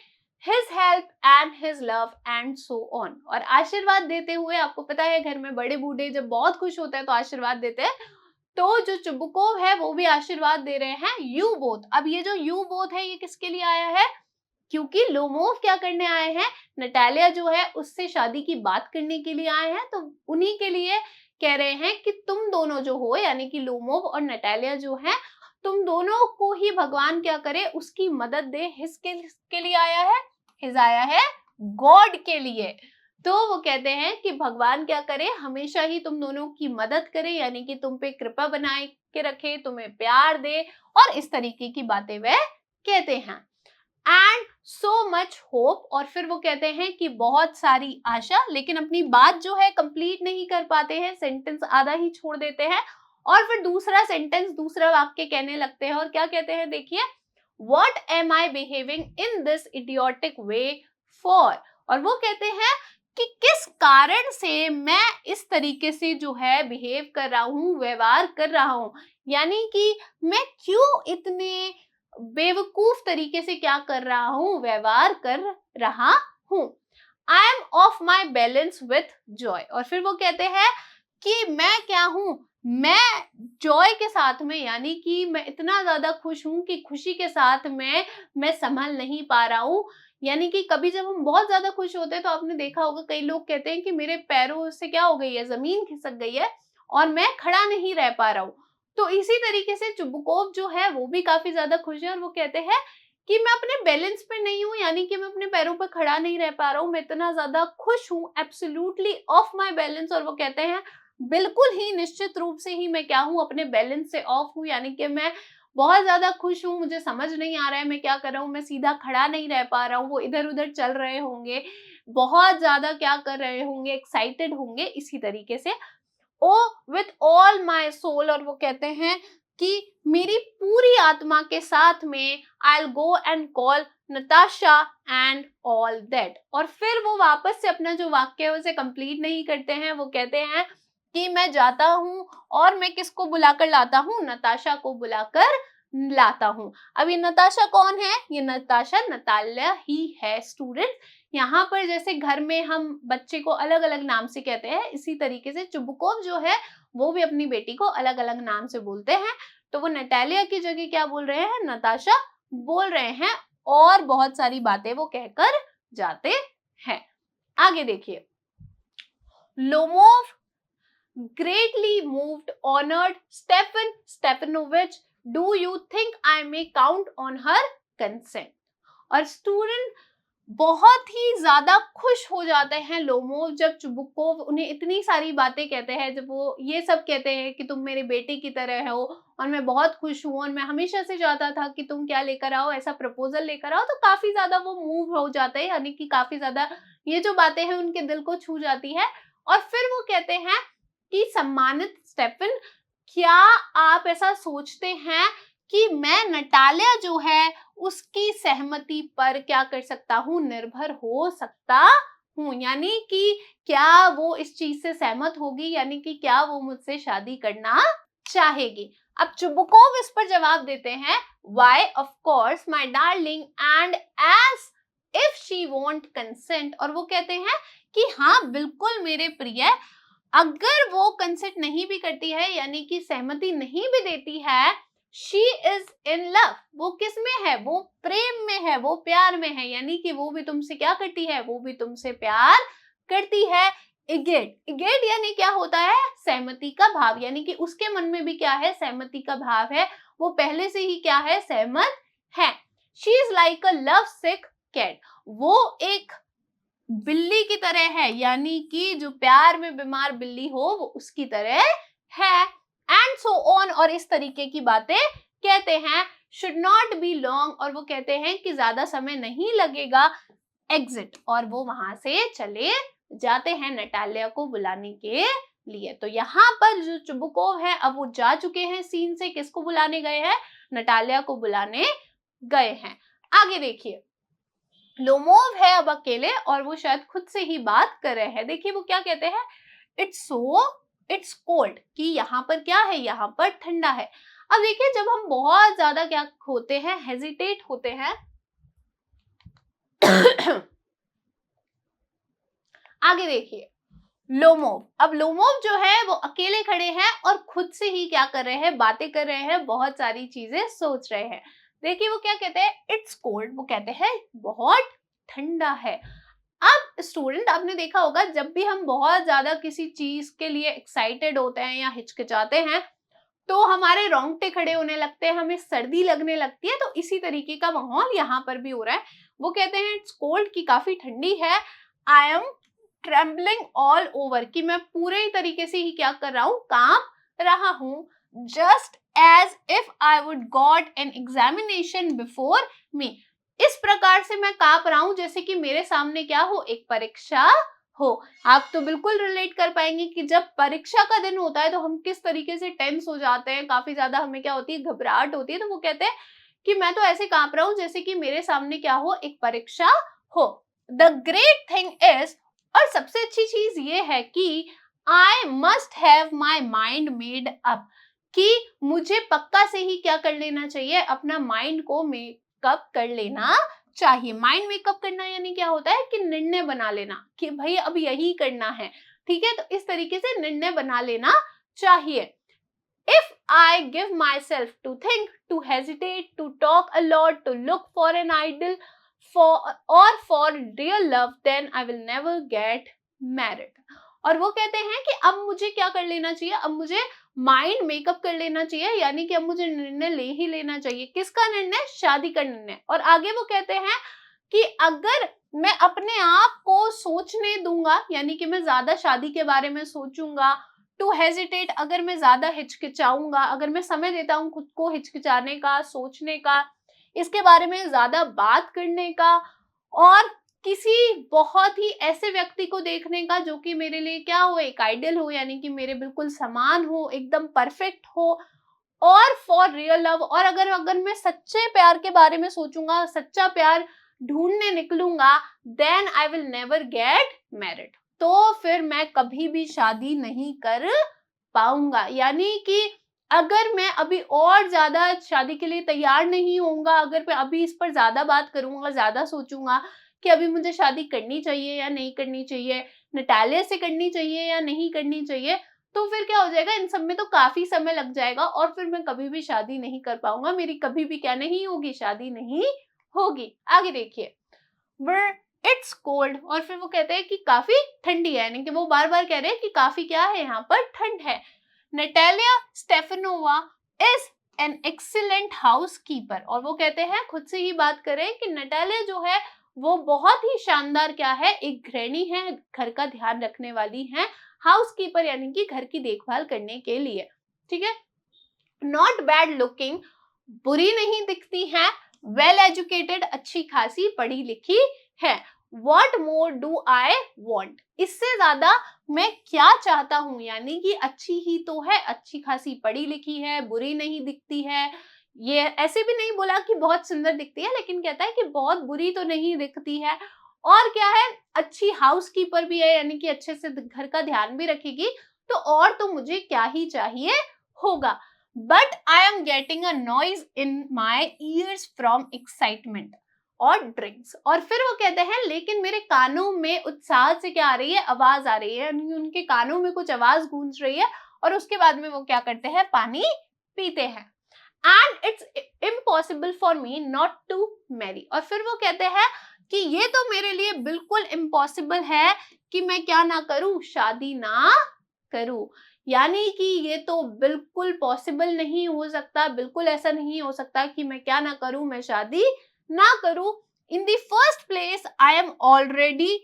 His help and His love and so on। और आशीर्वाद देते हुए, आपको पता है घर में बड़े बूढ़े जब बहुत खुश होते हैं तो आशीर्वाद देते हैं, तो जो चुबुकोव है वो भी आशीर्वाद दे रहे हैं यू बोथ। अब ये जो यू बोथ है ये किसके लिए आया है, क्योंकि लोमोव क्या करने आए हैं, नटालिया जो है उससे शादी की बात करने के लिए आए हैं, तो उन्हीं के लिए कह रहे हैं कि तुम दोनों जो हो, यानी कि लोमोव और नटालिया जो है, तुम दोनों को ही भगवान क्या करे, उसकी मदद दे। किसके लिए आया है, हिज आया है गॉड के लिए। तो वो कहते हैं कि भगवान क्या करे, हमेशा ही तुम दोनों की मदद करे, यानी कि तुम पे कृपा बनाए के रखे, तुम्हें प्यार दे, और इस तरीके की बातें वह कहते हैं। एंड सो मच होप, और फिर वो कहते हैं कि बहुत सारी आशा, लेकिन अपनी बात जो है कंप्लीट नहीं कर पाते हैं, सेंटेंस आधा ही छोड़ देते हैं और फिर दूसरा सेंटेंस, दूसरा वाक्य कहने लगते हैं। और क्या कहते हैं, देखिए, What am I behaving in this idiotic way for? और वो कहते हैं कि किस कारण से मैं इस तरीके से जो है बिहेव कर रहा हूँ, व्यवहार कर रहा हूँ, यानी कि मैं क्यों इतने बेवकूफ तरीके से क्या कर रहा हूँ, व्यवहार कर रहा हूँ। I am of my balance with Joy, और फिर वो कहते हैं कि मैं क्या हूँ, मैं जॉय के साथ में, यानी कि मैं इतना ज्यादा खुश हूं कि खुशी के साथ में मैं संभल नहीं पा रहा हूँ। यानी कि कभी जब हम बहुत ज्यादा खुश होते हैं तो आपने देखा होगा कई लोग कहते हैं कि मेरे पैरों से क्या हो गई है, जमीन खिसक गई है और मैं खड़ा नहीं रह पा रहा हूँ। तो इसी तरीके से चुबुकोव जो है वो भी काफी ज्यादा खुश है और वो कहते हैं कि मैं अपने बैलेंस पे नहीं हूँ, यानी कि मैं अपने पैरों पर खड़ा नहीं रह पा रहा हूँ, मैं इतना ज्यादा खुश हूँ, एब्सोल्युटली ऑफ माई बैलेंस। और वो कहते हैं बिल्कुल ही निश्चित रूप से ही मैं क्या हूँ, अपने बैलेंस से ऑफ हूँ, यानी कि मैं बहुत ज्यादा खुश हूँ, मुझे समझ नहीं आ रहा है मैं क्या कर रहा हूँ, मैं सीधा खड़ा नहीं रह पा रहा हूँ। वो इधर उधर चल रहे होंगे, बहुत ज्यादा क्या कर रहे होंगे, एक्साइटेड होंगे इसी तरीके से। Oh with all my soul, और वो कहते हैं कि मेरी पूरी आत्मा के साथ में I go and call Natasha and all that. और फिर वो वापस से अपना जो वाक्य है उसे कंप्लीट नहीं करते हैं, वो कहते हैं कि मैं जाता हूँ और मैं किसको बुलाकर लाता हूँ, नताशा को बुलाकर लाता हूँ। अब ये नताशा कौन है, ये नताशा नतालिया ही है स्टूडेंट। यहाँ पर जैसे घर में हम बच्चे को अलग अलग नाम से कहते हैं, इसी तरीके से चुबुकोव जो है वो भी अपनी बेटी को अलग अलग नाम से बोलते हैं। तो वो नटालिया की जगह क्या बोल रहे हैं, नताशा बोल रहे हैं, और बहुत सारी बातें वो कहकर जाते हैं। आगे देखिए, Lomov greatly moved, honored Stefan Stepanovich, do you think I may count on her consent? और स्टूडेंट बहुत ही ज्यादा खुश हो जाते हैं लोमोव जब चुबुकोव उन्हें इतनी सारी बातें कहते हैं, जब वो ये सब कहते हैं कि तुम मेरे बेटे की तरह हो और मैं बहुत खुश हूँ और मैं हमेशा से चाहता था कि तुम क्या लेकर आओ, ऐसा प्रपोजल लेकर आओ। तो काफी ज्यादा वो मूव हो जाते हैं, यानी कि काफी ज्यादा ये जो बातें हैं उनके दिल को छू जाती है। और फिर वो कहते हैं कि सम्मानित स्टेफन, क्या आप ऐसा सोचते हैं कि मैं नटालिया जो है उसकी सहमति पर क्या कर सकता हूँ, निर्भर हो सकता हूँ, यानी कि क्या वो इस चीज से सहमत होगी, यानी कि क्या वो मुझसे शादी करना चाहेगी। अब चुबुकोव इस पर जवाब देते हैं, why of course my darling and as if she won't consent. और वो कहते हैं कि हाँ बिल्कुल मेरे प्रिय, अगर वो कंसेंट नहीं भी करती है, यानी कि सहमति नहीं भी देती है, शी इज इन लव, वो किस में है, वो प्रेम में है, वो प्यार में है, यानी कि वो भी तुमसे क्या करती है, वो भी तुमसे प्यार करती है इगेट। इगेट यानी क्या होता है, सहमति का भाव, यानी कि उसके मन में भी क्या है, सहमति का भाव है, वो पहले से ही क्या है, सहमत है। She is like a love sick cat, वो एक बिल्ली की तरह है, यानी कि जो प्यार में बीमार बिल्ली हो वो उसकी तरह है। एंड सो ऑन, और इस तरीके की बातें कहते हैं। शुड नॉट बी लॉन्ग, और वो कहते हैं कि ज्यादा समय नहीं लगेगा। एग्जिट, और वो वहां से चले जाते हैं नटालिया को बुलाने के लिए। तो यहाँ पर जो चुबुकोव है अब वो जा चुके हैं सीन से, किसको बुलाने गए हैं, नटालिया को बुलाने गए हैं। आगे देखिए, लोमोव है अब अकेले और वो शायद खुद से ही बात कर रहे हैं। देखिए वो क्या कहते हैं, इट्स कोल्ड, कि यहाँ पर क्या है, यहाँ पर ठंडा है। अब देखिए जब हम बहुत ज्यादा क्या होते हैं, हेजिटेट होते हैं आगे देखिए, लोमोव, अब लोमोव जो है वो अकेले खड़े हैं और खुद से ही क्या कर रहे हैं, बातें कर रहे हैं, बहुत सारी चीजें सोच रहे हैं। देखिए वो क्या कहते हैं, इट्स कोल्ड, वो कहते हैं बहुत ठंडा है। अब स्टूडेंट आपने देखा होगा, जब भी हम बहुत ज्यादा किसी चीज के लिए एक्साइटेड होते हैं या हिचकिचाते हैं तो हमारे रोंगटे खड़े होने लगते हैं, हमें सर्दी लगने लगती है। तो इसी तरीके का माहौल यहाँ पर भी हो रहा है। वो कहते हैं इट्स कोल्ड, की काफी ठंडी है। I am trembling all over, कि मैं पूरे तरीके से ही क्या कर रहा हूँ, कांप रहा हूँ। Just as if I would got an examination before me, इस प्रकार से मैं कांप रहा हूँ जैसे कि मेरे सामने क्या हो, एक परीक्षा हो। आप तो बिल्कुल रिलेट कर पाएंगे कि जब परीक्षा का दिन होता है तो हम किस तरीके से टेंस हो जाते हैं, काफी ज्यादा हमें क्या होती है, घबराहट होती है। तो वो कहते हैं कि मैं तो ऐसे कांप रहा हूँ जैसे कि मेरे सामने क्या हो, एक परीक्षा हो। द ग्रेट थिंग इज, और सबसे अच्छी चीज ये है कि I must have my mind made up, कि मुझे पक्का से ही क्या कर लेना चाहिए, अपना माइंड को मेकअप कर लेना चाहिए। माइंड मेकअप करना यानी क्या होता है कि निर्णय बना लेना कि भाई अब यही करना है, ठीक है। तो इस तरीके से निर्णय बना लेना चाहिए। If I give myself to think, to hesitate, to talk a lot, to look for an ideal for real love, then I will never get married. और वो कहते हैं कि अब मुझे क्या कर लेना चाहिए, अब मुझे माइंड मेकअप कर लेना चाहिए, यानी कि अब मुझे निर्णय ले ही लेना चाहिए। किसका निर्णय, शादी का निर्णय। और आगे वो कहते हैं कि अगर मैं अपने आप को सोचने दूंगा, यानी कि मैं ज्यादा शादी के बारे में सोचूंगा, टू हेजिटेट, अगर मैं ज्यादा हिचकिचाऊंगा, अगर मैं समय देता हूँ खुद को हिचकिचाने का, सोचने का, इसके बारे में ज्यादा बात करने का, और किसी बहुत ही ऐसे व्यक्ति को देखने का जो कि मेरे लिए क्या हो, एक आइडल हो, यानी कि मेरे बिल्कुल समान हो, एकदम परफेक्ट हो, और फॉर रियल लव, और अगर मैं सच्चे प्यार के बारे में सोचूंगा, सच्चा प्यार ढूंढने निकलूंगा, then I will never get married, तो फिर मैं कभी भी शादी नहीं कर पाऊंगा। यानी कि अगर मैं अभी और ज्यादा शादी के लिए तैयार नहीं होऊंगा, अगर मैं अभी इस पर ज्यादा बात करूंगा, ज्यादा सोचूंगा कि अभी मुझे शादी करनी चाहिए या नहीं करनी चाहिए, नटालिया से करनी चाहिए या नहीं करनी चाहिए, तो फिर क्या हो जाएगा, इन सब में तो काफी समय लग जाएगा और फिर मैं कभी भी शादी नहीं कर पाऊंगा, मेरी कभी भी क्या नहीं होगी, शादी नहीं होगी। आगे देखिए, इट्स कोल्ड, और फिर वो कहते हैं कि काफी ठंडी है, यानी कि वो बार बार कह रहे हैं कि काफी क्या है, यहाँ पर ठंड है। Natalya Stepanovna is an excellent house keeper, और वो कहते हैं, खुद से ही बात करें कि नटालिया जो है वो बहुत ही शानदार क्या है, एक गृहिणी है, घर का ध्यान रखने वाली है, हाउस कीपर यानी कि घर की देखभाल करने के लिए, ठीक है। नॉट बैड लुकिंग, बुरी नहीं दिखती है, वेल एजुकेटेड, अच्छी खासी पढ़ी लिखी है। What more do I want, इससे ज्यादा मैं क्या चाहता हूं, यानी कि अच्छी ही तो है, अच्छी खासी पढ़ी लिखी है, बुरी नहीं दिखती है। ये ऐसे भी नहीं बोला कि बहुत सुंदर दिखती है, लेकिन कहता है कि बहुत बुरी तो नहीं दिखती है, और क्या है, अच्छी हाउस कीपर भी है, यानी कि अच्छे से घर का ध्यान भी रखेगी, तो और तो मुझे क्या ही चाहिए होगा। But I am getting a noise in my years from excitement और ड्रिंक्स, और फिर वो कहते हैं लेकिन मेरे कानों में उत्साह से क्या आ रही है, आवाज आ रही है, यानी उनके कानों में कुछ आवाज गूंज रही है, और उसके बाद में वो क्या करते हैं, पानी पीते हैं। And it's impossible for me not to marry, और फिर वो कहते हैं कि ये तो मेरे लिए बिल्कुल इम्पॉसिबल है कि मैं क्या ना करूं, शादी ना करूं। यानी कि ये तो बिल्कुल पॉसिबल नहीं हो सकता, बिल्कुल ऐसा नहीं हो सकता कि मैं क्या ना करूं, मैं शादी ना करूं। In the first place I am already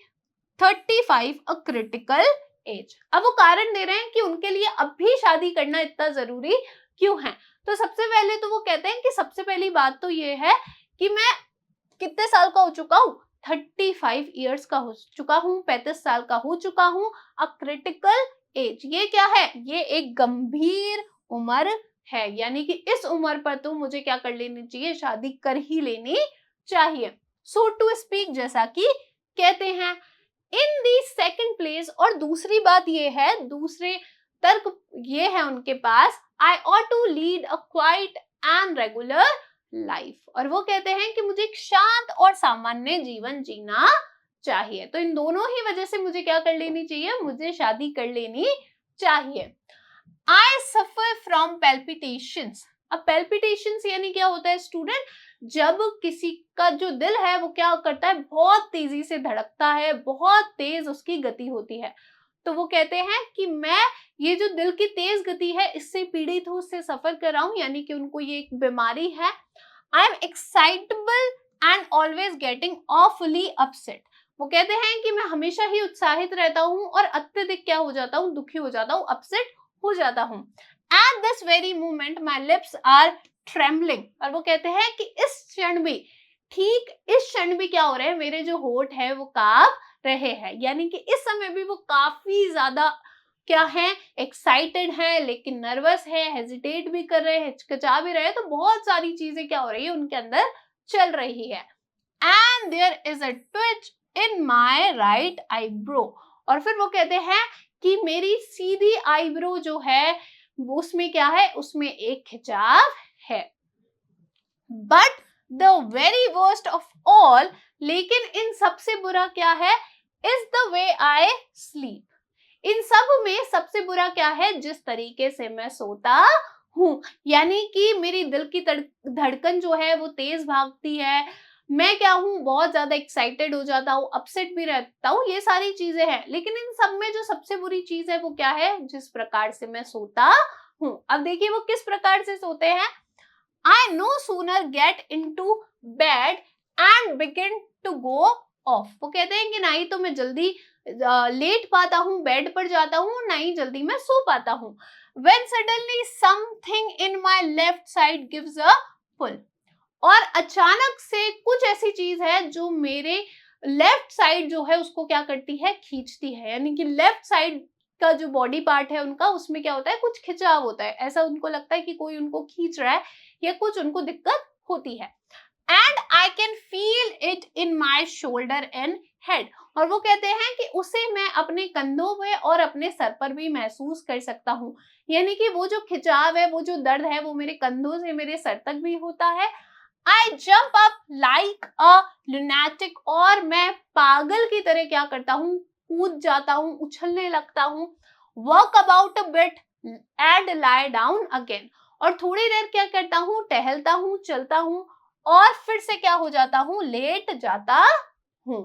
35 a critical age. अब वो कारण दे रहे हैं कि उनके लिए अब भी शादी करना इतना जरूरी क्यों है। तो सबसे पहले तो वो कहते हैं कि सबसे पहली बात तो ये है कि मैं कितने साल का हो चुका हूँ, 35 ईयर्स का हो चुका हूँ, 35 साल का हो चुका हूँ। अ क्रिटिकल एज, ये क्या है, ये एक गंभीर उम्र है, यानी कि इस उम्र पर तो मुझे क्या कर लेनी चाहिए, शादी कर ही लेनी चाहिए। सो टू स्पीक, जैसा कि कहते हैं। इन दी सेकेंड प्लेस, और दूसरी बात ये है, दूसरे तर्क ये है उनके पास, I ought to lead a quiet and regular life. और वो कहते हैं कि मुझे एक शांत और सामान्य जीवन जीना चाहिए। तो इन दोनों ही वजह से मुझे क्या कर लेनी चाहिए, मुझे शादी कर लेनी चाहिए। आई सफर फ्रॉम पैल्पिटेशंस। अब पैल्पिटेशंस यानी क्या होता है स्टूडेंट, जब किसी का जो दिल है वो क्या करता है, बहुत तेजी से धड़कता है, बहुत तेज उसकी गति होती है। तो वो कहते हैं कि मैं ये जो दिल की तेज गति है इससे पीड़ित हूँ, उससे सफर कर रहा हूँ, यानी कि उनको ये एक बीमारी है। I am excitable and always getting awfully upset. वो कहते हैं कि मैं हमेशा ही उत्साहित रहता हूँ और अत्यधिक क्या हो जाता हूँ, दुखी हो जाता हूँ, अपसेट हो जाता हूँ। At this very moment my lips are trembling. और वो कहते हैं कि इस क्षण में, ठीक इस क्षण में क्या हो रहा है, मेरे जो होठ है वो कांप रहे हैं। यानी कि इस समय भी वो काफी ज्यादा क्या है, एक्साइटेड है, लेकिन नर्वस है, हेजिटेट भी कर रहे हैं, हिचकिचा भी रहे हैं। तो बहुत सारी चीजें क्या हो रही है उनके अंदर चल रही है। And there is a twitch in my right eyebrow. और फिर वो कहते हैं कि मेरी सीधी आईब्रो जो है उसमें क्या है, उसमें एक खिंचाव है। But the very worst of all, लेकिन इन सबसे बुरा क्या है, is the way I sleep. इन सब में सबसे बुरा क्या है, जिस तरीके से मैं सोता हूँ। यानी कि मेरी दिल की धड़कन जो है वो तेज भागती है, मैं क्या हूँ, बहुत ज्यादा एक्साइटेड हो जाता हूँ, अपसेट भी रहता हूँ, ये सारी चीजें हैं। लेकिन इन सब में जो सबसे बुरी चीज है वो क्या है, जिस प्रकार से मैं सोता हूँ। अब देखिए वो किस प्रकार से सोते हैं। I no sooner get into bed and begin to go off। वो कहते हैं कि ना ही तो मैं जल्दी लेट पाता हूँ, बेड पर जाता हूँ, ना ही जल्दी मैं सो पाता हूँ। When suddenly something in my left side gives a pull। और अचानक से कुछ ऐसी चीज है जो मेरे लेफ्ट साइड जो है उसको क्या करती है, खींचती है। यानी कि लेफ्ट साइड का जो बॉडी पार्ट है उनका, उसमें क्या होता है, कुछ खिंचाव होता है, ऐसा उनको लगता है कि कोई उनको खींच रहा है या कुछ उनको दिक्कत होती है। And I can feel it in my shoulder and head. और वो कहते हैं कि उसे मैं अपने कंधों में और अपने सर पर भी महसूस कर सकता हूँ। यानी कि वो जो खिंचाव है, वो जो दर्द है, वो मेरे कंधों से मेरे सर तक भी होता है। I jump up like a lunatic. और मैं पागल की तरह क्या करता हूँ, कूद जाता हूँ, उछलने लगता हूँ। Work about a bit and lie down again. और थोड़ी देर क्या करता हूँ, टहलता हूँ, चलता हूँ, और फिर से क्या हो जाता हूँ, लेट जाता हूँ।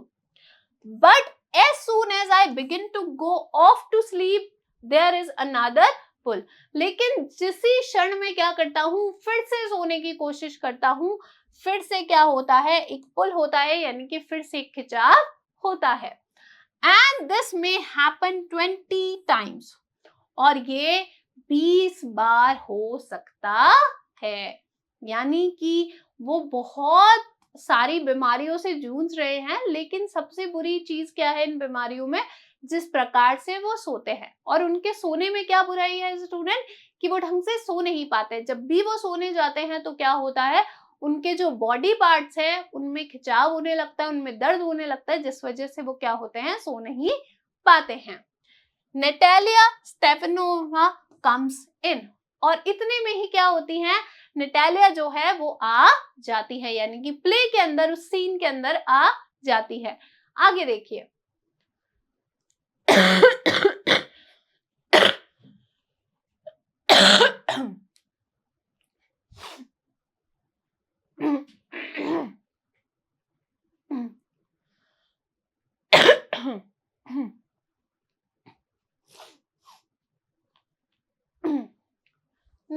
But as soon as I begin to go off to sleep there is another pull. लेकिन जिसी क्षण में क्या करता हूँ, फिर से सोने की कोशिश करता हूँ, फिर से क्या होता है, एक पुल होता है, यानी कि फिर से एक खिंचाव होता है। And this may happen 20 times. और ये 20 बार हो सकता है। यानी कि वो बहुत सारी बीमारियों से जूझ रहे हैं, लेकिन सबसे बुरी चीज क्या है इन बीमारियों में, जिस प्रकार से वो सोते हैं। और उनके सोने में क्या बुराई है स्टूडेंट, कि वो ढंग से सो नहीं पाते। जब भी वो सोने जाते हैं तो क्या होता है, उनके जो बॉडी पार्ट्स हैं उनमें खिंचाव होने लगता है, उनमें दर्द होने लगता है, जिस वजह से वो क्या होते हैं, सो नहीं पाते हैं। नेटालिया स्टेफनोवा कम्स इन। और इतने में ही क्या होती है, नेटालिया जो है वो आ जाती है, यानी कि प्ले के अंदर, उस सीन के अंदर आ जाती है। आगे देखिए।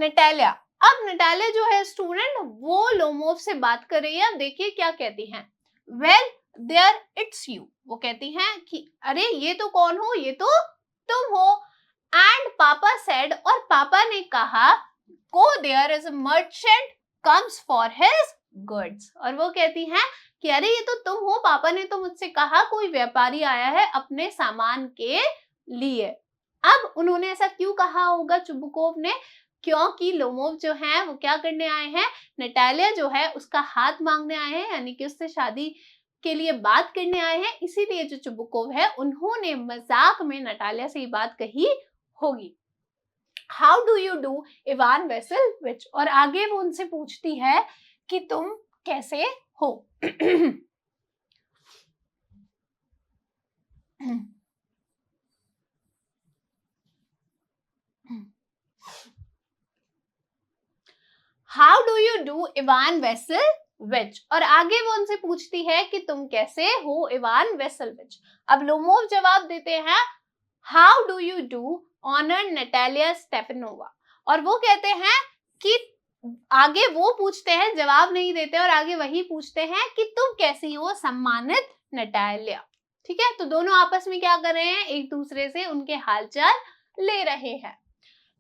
नटालिया, अब नटालिया जो है स्टूडेंट वो लोमोव से बात कर रही है। अब देखिए क्या कहती हैं। वेल देयर इट्स यू, वो कहती हैं कि अरे ये तो कौन हो, ये तो तुम हो। एंड पापा सेड, और पापा ने कहा go there is a merchant comes for his goods, और वो कहती हैं कि अरे ये तो तुम हो, पापा ने तो मुझसे कहा कोई व्यापारी आया है अपने सामान के लिए। अब उन्होंने ऐसा क्यों कहा होगा चुबुकोव ने, क्योंकि लोमोव जो है वो क्या करने आए हैं, नटालिया जो है उसका हाथ मांगने आए हैं, यानी कि उससे शादी के लिए बात करने आए हैं। इसीलिए जो चुबुकोव है उन्होंने मजाक में नटालिया से ये बात कही होगी। How do you do Ivan Vasilievich, और आगे वो उनसे पूछती है कि तुम कैसे हो। How do you do Ivan Vasilievich, और आगे वो उनसे पूछती है कि तुम कैसे हो इवान वेसेलविच। अब लोमोव जवाब देते हैं how do you do honour Natalia Stepanovna, और वो कहते हैं कि आगे वो पूछते हैं, जवाब नहीं देते, और आगे वही पूछते हैं कि तुम कैसी हो सम्मानित नटालिया। ठीक है, तो दोनों आपस में क्या कर रहे हैं, एक दूसरे से उनके हालचाल ले रहे हैं।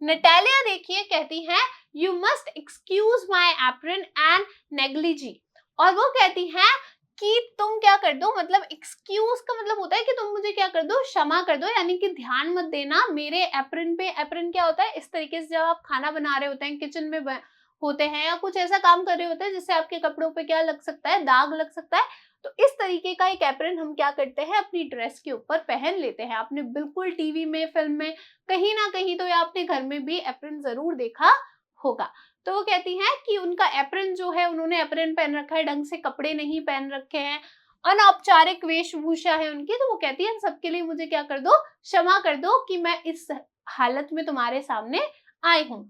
नटालिया देखिए कहती है you must excuse my apron and negligee, और वो कहती है कि तुम क्या कर दो, मतलब एक्सक्यूज का मतलब होता है कि तुम मुझे क्या कर दो, क्षमा कर दो, यानी कि ध्यान मत देना मेरे एप्रन पे। एप्रन क्या होता है, इस तरीके से जब आप खाना बना रहे होते हैं, किचन में होते हैं या कुछ ऐसा काम कर रहे होते हैं जिससे आपके कपड़ों पे क्या लग सकता है, दाग लग सकता है, तो इस तरीके का एक एप्रन हम क्या करते हैं, अपनी ड्रेस के ऊपर पहन लेते हैं। आपने बिल्कुल टीवी में, फिल्म में, कहीं ना कहीं तो या अपने घर में भी एप्रन जरूर देखा होगा। तो वो कहती हैं कि उनका एप्रन जो है, उन्होंने एप्रन पहन रखा है, ढंग से कपड़े नहीं पहन रखे हैं, अनौपचारिक वेशभूषा है उनकी, तो वो कहती है सबके लिए मुझे क्या कर दो, क्षमा कर दो कि मैं इस हालत में तुम्हारे सामने आई हूँ।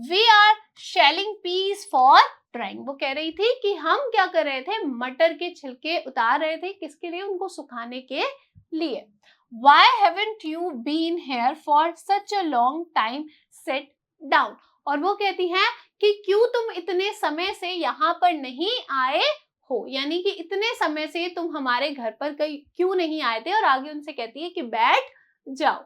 We are shelling peas for drying, वो कह रही थी कि हम क्या कर रहे थे, मटर के छिलके उतार रहे थे, किसके लिए, उनको सुखाने के लिए। Why haven't you been here for such a long time? Sit down, और वो कहती हैं कि क्यों तुम इतने समय से यहाँ पर नहीं आए हो, यानी कि इतने समय से तुम हमारे घर पर क्यों नहीं आए थे, और आगे उनसे कहती है कि बैठ जाओ।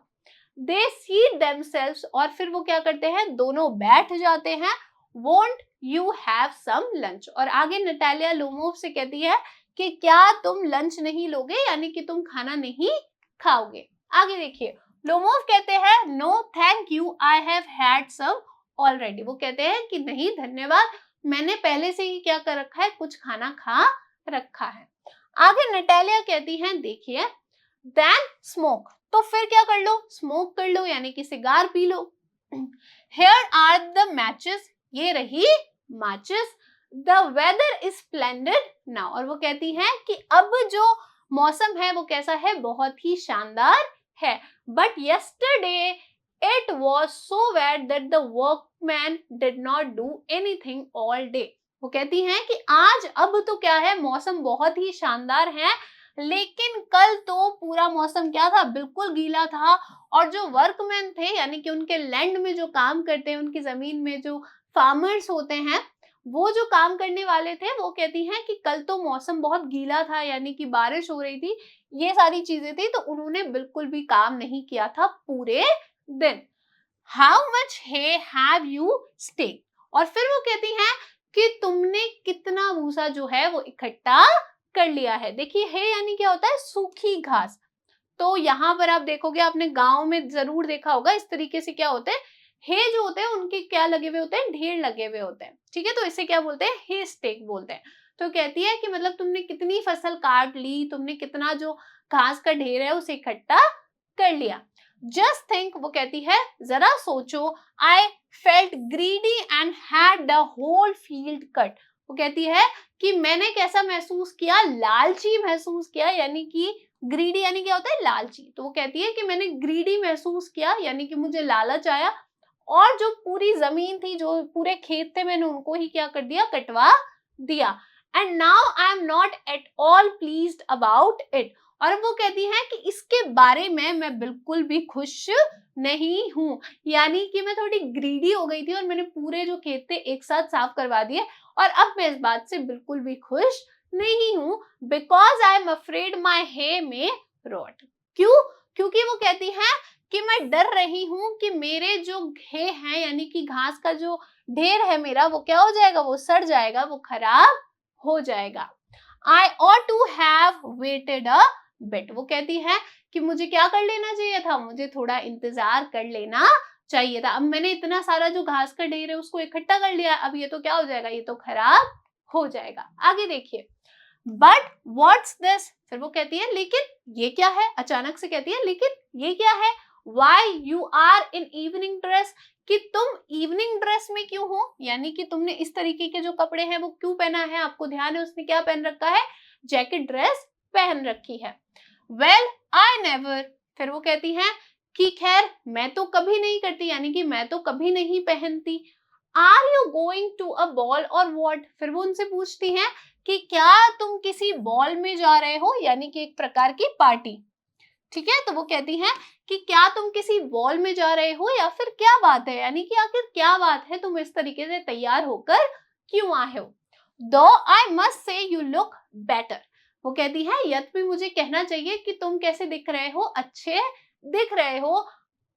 They seat themselves, और फिर वो क्या करते हैं, दोनों बैठ जाते हैं। Won't you have some lunch, और आगे नटालिया लोमोव से कहती है कि क्या तुम लंच नहीं लोगे, यानी कि तुम खाना नहीं खाओगे। आगे देखिए लोमोव कहते हैं no thank you I have had some already, वो कहते हैं कि नहीं धन्यवाद, मैंने पहले से ही क्या कर रखा है, कुछ खाना खा रखा है। आगे नटालिया कहती हैं देखिए देन स्मोक, तो फिर क्या कर लो, स्मोक कर लो, यानी कि cigar P low. Here are the matches, ये रही माचिस। The weather is splendid now, और वो कहती हैं कि अब जो मौसम है वो कैसा है, बहुत ही शानदार है। But yesterday it was so bad that the workman did not do anything all day, वो कहती हैं कि आज अब तो क्या है, मौसम बहुत ही शानदार है, लेकिन कल तो पूरा मौसम क्या था, बिल्कुल गीला था, और जो वर्कमैन थे, यानी कि उनके लैंड में जो काम करते हैं, उनकी जमीन में जो फार्मर्स होते हैं, वो जो काम करने वाले थे, वो कहती हैं कि कल तो मौसम बहुत गीला था, यानी कि बारिश हो रही थी, ये सारी चीजें थी, तो उन्होंने बिल्कुल भी काम नहीं किया था पूरे दिन। How much hay have you stack, और फिर वो कहती हैं कि तुमने कितना भूसा जो है वो इकट्ठा कर लिया है। देखिए हे यानी क्या होता है, सूखी घास, तो यहाँ पर आप देखोगे, आपने गांव में जरूर देखा होगा, इस तरीके से क्या होते हैं, हे जो होते हैं उनके क्या लगे हुए होते हैं, ढेर लगे हुए होते हैं। ठीक है, तो इसे क्या बोलते हैं, हे स्टेक बोलते हैं। तो कहती है कि मतलब तुमने कितनी फसल काट ली, तुमने कितना जो घास का ढेर है उसे इकट्ठा कर लिया। जस्ट थिंक, वो कहती है जरा सोचो, I felt greedy and had the whole field cut, वो कहती है कि मैंने कैसा महसूस किया, लालची महसूस किया, यानी कि ग्रीडी यानी क्या होता है, लालची। तो वो कहती है कि मैंने ग्रीडी महसूस किया, यानी कि मुझे लालच आया, और जो पूरी जमीन थी, जो पूरे खेत थे, मैंने उनको ही क्या कर दिया, कटवा दिया। And now I am not at all pleased about it, और अब वो कहती है कि इसके बारे में मैं बिल्कुल भी खुश नहीं हूं, यानी कि मैं थोड़ी ग्रीडी हो गई थी और मैंने पूरे जो खेत थे एक साथ साफ करवा दिए और अब मैं इस बात से बिल्कुल भी खुश नहीं हूं, बिकॉज आई एम अफ्रेड माई हे में रॉट। क्यों? क्योंकि वो कहती है कि मैं डर रही हूं कि मेरे जो हे हैं यानी कि घास का जो ढेर है मेरा, वो क्या हो जाएगा, वो सड़ जाएगा, वो खराब हो जाएगा। I ought to have waited a bit। वो कहती है कि मुझे क्या कर लेना चाहिए था, मुझे थोड़ा इंतजार कर लेना चाहिए था। अब मैंने इतना सारा जो घास का ढेर है उसको इकट्ठा कर लिया, अब ये तो क्या हो जाएगा, ये तो खराब हो जाएगा। आगे देखिए, बट व्हाट्स दिस, फिर वो कहती है लेकिन ये क्या है, अचानक से कहती है लेकिन ये क्या है, why you are in evening dress, कि तुम इवनिंग ड्रेस में क्यों हो, यानी कि तुमने इस तरीके के जो कपड़े हैं वो क्यों पहना है, आपको ध्यान है उसने क्या पहन रखा है, जैकेट ड्रेस पहन रखी है। वेल आई नेवर, फिर वो कहती है कि खैर मैं तो कभी नहीं करती, यानी कि मैं तो कभी नहीं पहनती। Are you going to a ball or what, फिर वो उनसे पूछती हैं कि क्या तुम किसी बॉल में जा रहे हो, यानी कि एक प्रकार की पार्टी। ठीक है, तो वो कहती हैं कि क्या तुम किसी बॉल में जा रहे हो या फिर क्या बात है, यानी कि आखिर क्या बात है, तुम इस तरीके से तैयार होकर क्यों आए हो। दो I must say you look better, वो कहती है यद्यपि मुझे कहना चाहिए कि तुम कैसे दिख रहे हो, अच्छे दिख रहे हो।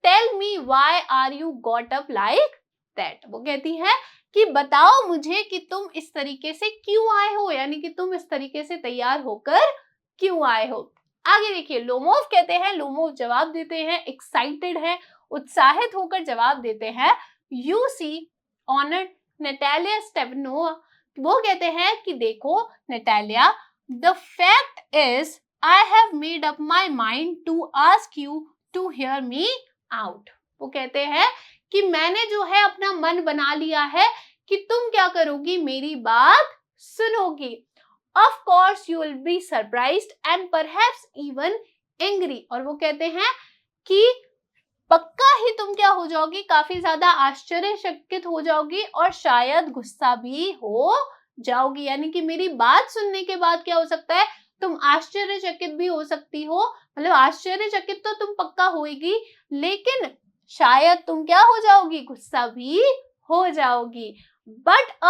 Tell me why are you got up like that, वो कहती है कि बताओ मुझे कि तुम इस तरीके से क्यों आए हो, यानी कि तुम इस तरीके से तैयार होकर क्यों आए हो। आगे देखिए, लोमोव कहते हैं, लोमोव जवाब देते हैं, एक्साइटेड है, उत्साहित होकर जवाब देते हैं, you see honoured Natalya Stepanovna, वो कहते हैं कि देखो Natalya, the fact is I have made up my mind to ask you to hear me out. वो कहते हैं कि मैंने जो है अपना मन बना लिया है कि तुम क्या करोगी, मेरी बात सुनोगी। Of course you will be surprised and perhaps even angry, और वो कहते हैं कि पक्का ही तुम क्या हो जाओगी, काफी ज्यादा आश्चर्यचकित हो जाओगी और शायद गुस्सा भी हो जाओगी, यानी कि मेरी बात सुनने के बाद क्या हो सकता है, तुम आश्चर्यचकित भी हो सकती हो, मतलब आश्चर्यचकित तो तुम पक्का होगी, लेकिन शायद तुम क्या हो जाओगी, गुस्सा भी हो जाओगी। बट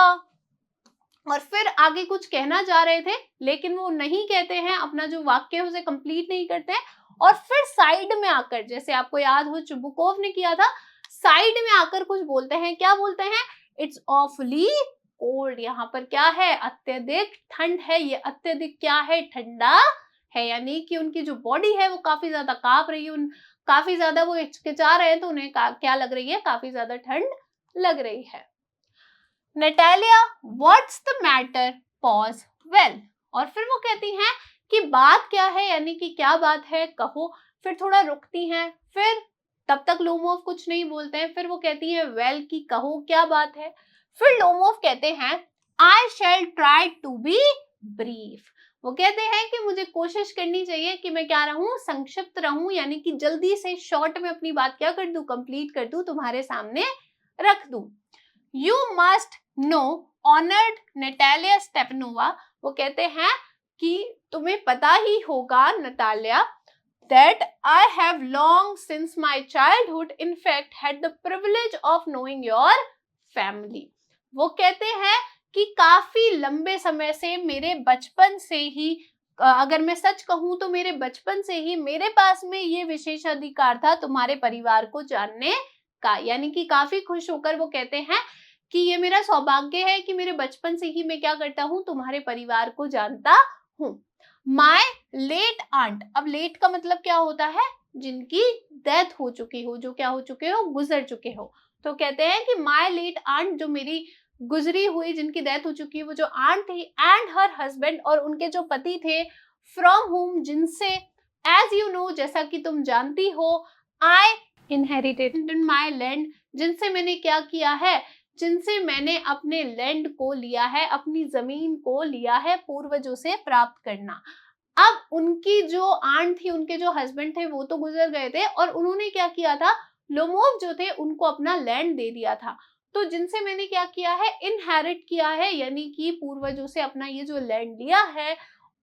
और फिर आगे कुछ कहना जा रहे थे लेकिन वो नहीं कहते हैं, अपना जो वाक्य है उसे कंप्लीट नहीं करते हैं, और फिर साइड में आकर, जैसे आपको याद हो चुबुकोव ने किया था, साइड में आकर कुछ बोलते हैं। क्या बोलते हैं, इट्स ऑफली कोल्ड, यहाँ पर क्या है, अत्यधिक ठंड है, ये अत्यधिक क्या है, ठंडा है, यानी कि उनकी जो बॉडी है वो काफी ज्यादा कांप रही है, काफी ज्यादा वो हिचकिचा रहे हैं, तो उन्हें क्या लग रही है, काफी ज्यादा ठंड लग रही है। Natalya, what's the matter, pause, well, और फिर वो कहती हैं कि बात क्या है, यानी कि क्या बात है, कहो। फिर थोड़ा रुकती हैं, फिर तब तक लोमोव कुछ नहीं बोलते हैं, फिर वो कहती है वेल की कहो क्या बात है। फिर लोमोव कहते हैं आई शैल ट्राई टू बी ब्रीफ, वो कहते हैं कि मुझे कोशिश करनी चाहिए कि मैं क्या रहूं, संक्षिप्त रहूं, यानी कि जल्दी से शॉर्ट में अपनी बात क्या कर दूं, कंप्लीट कर दूं, तुम्हारे सामने रख दूं। You must know honoured Natalya Stepanovna, वो कहते हैं कि तुम्हें पता ही होगा नैटालिया, that I have long since my childhood in fact had the privilege of knowing your family। वो कहते हैं कि काफी लंबे समय से, मेरे बचपन से ही, अगर मैं सच कहूं तो मेरे बचपन से ही मेरे पास में ये विशेष अधिकार था तुम्हारे परिवार को जानने का, यानी कि काफी खुश होकर वो कहते हैं कि ये मेरा सौभाग्य है कि मेरे बचपन से ही मैं क्या करता हूँ, तुम्हारे परिवार को जानता हूँ। माय लेट आंट, अब लेट का मतलब क्या होता है, जिनकी डेथ हो चुकी हो, जो क्या हो चुके हो, गुजर चुके हो। तो कहते हैं कि माय लेट आंट, जो मेरी गुजरी हुई, जिनकी डेथ हो चुकी है, वो जो आंट थी, एंड हर हस्बैंड, और उनके जो पति थे, फ्रॉम होम, जिनसे, एज यू नो, जैसा कि तुम जानती हो, आई इनहेरिटेड माय लैंड, जिनसे मैंने क्या किया है, जिनसे मैंने अपने लैंड को लिया है, अपनी जमीन को लिया है, पूर्वजों से प्राप्त करना। अब उनकी जो आंट थी, उनके जो हस्बैंड थे, वो तो गुजर गए थे, और उन्होंने क्या किया था, लोमोव जो थे उनको अपना लैंड दे दिया था। तो जिनसे मैंने क्या किया है, इनहेरिट किया है, यानी कि पूर्वजों से अपना ये जो लैंड लिया है,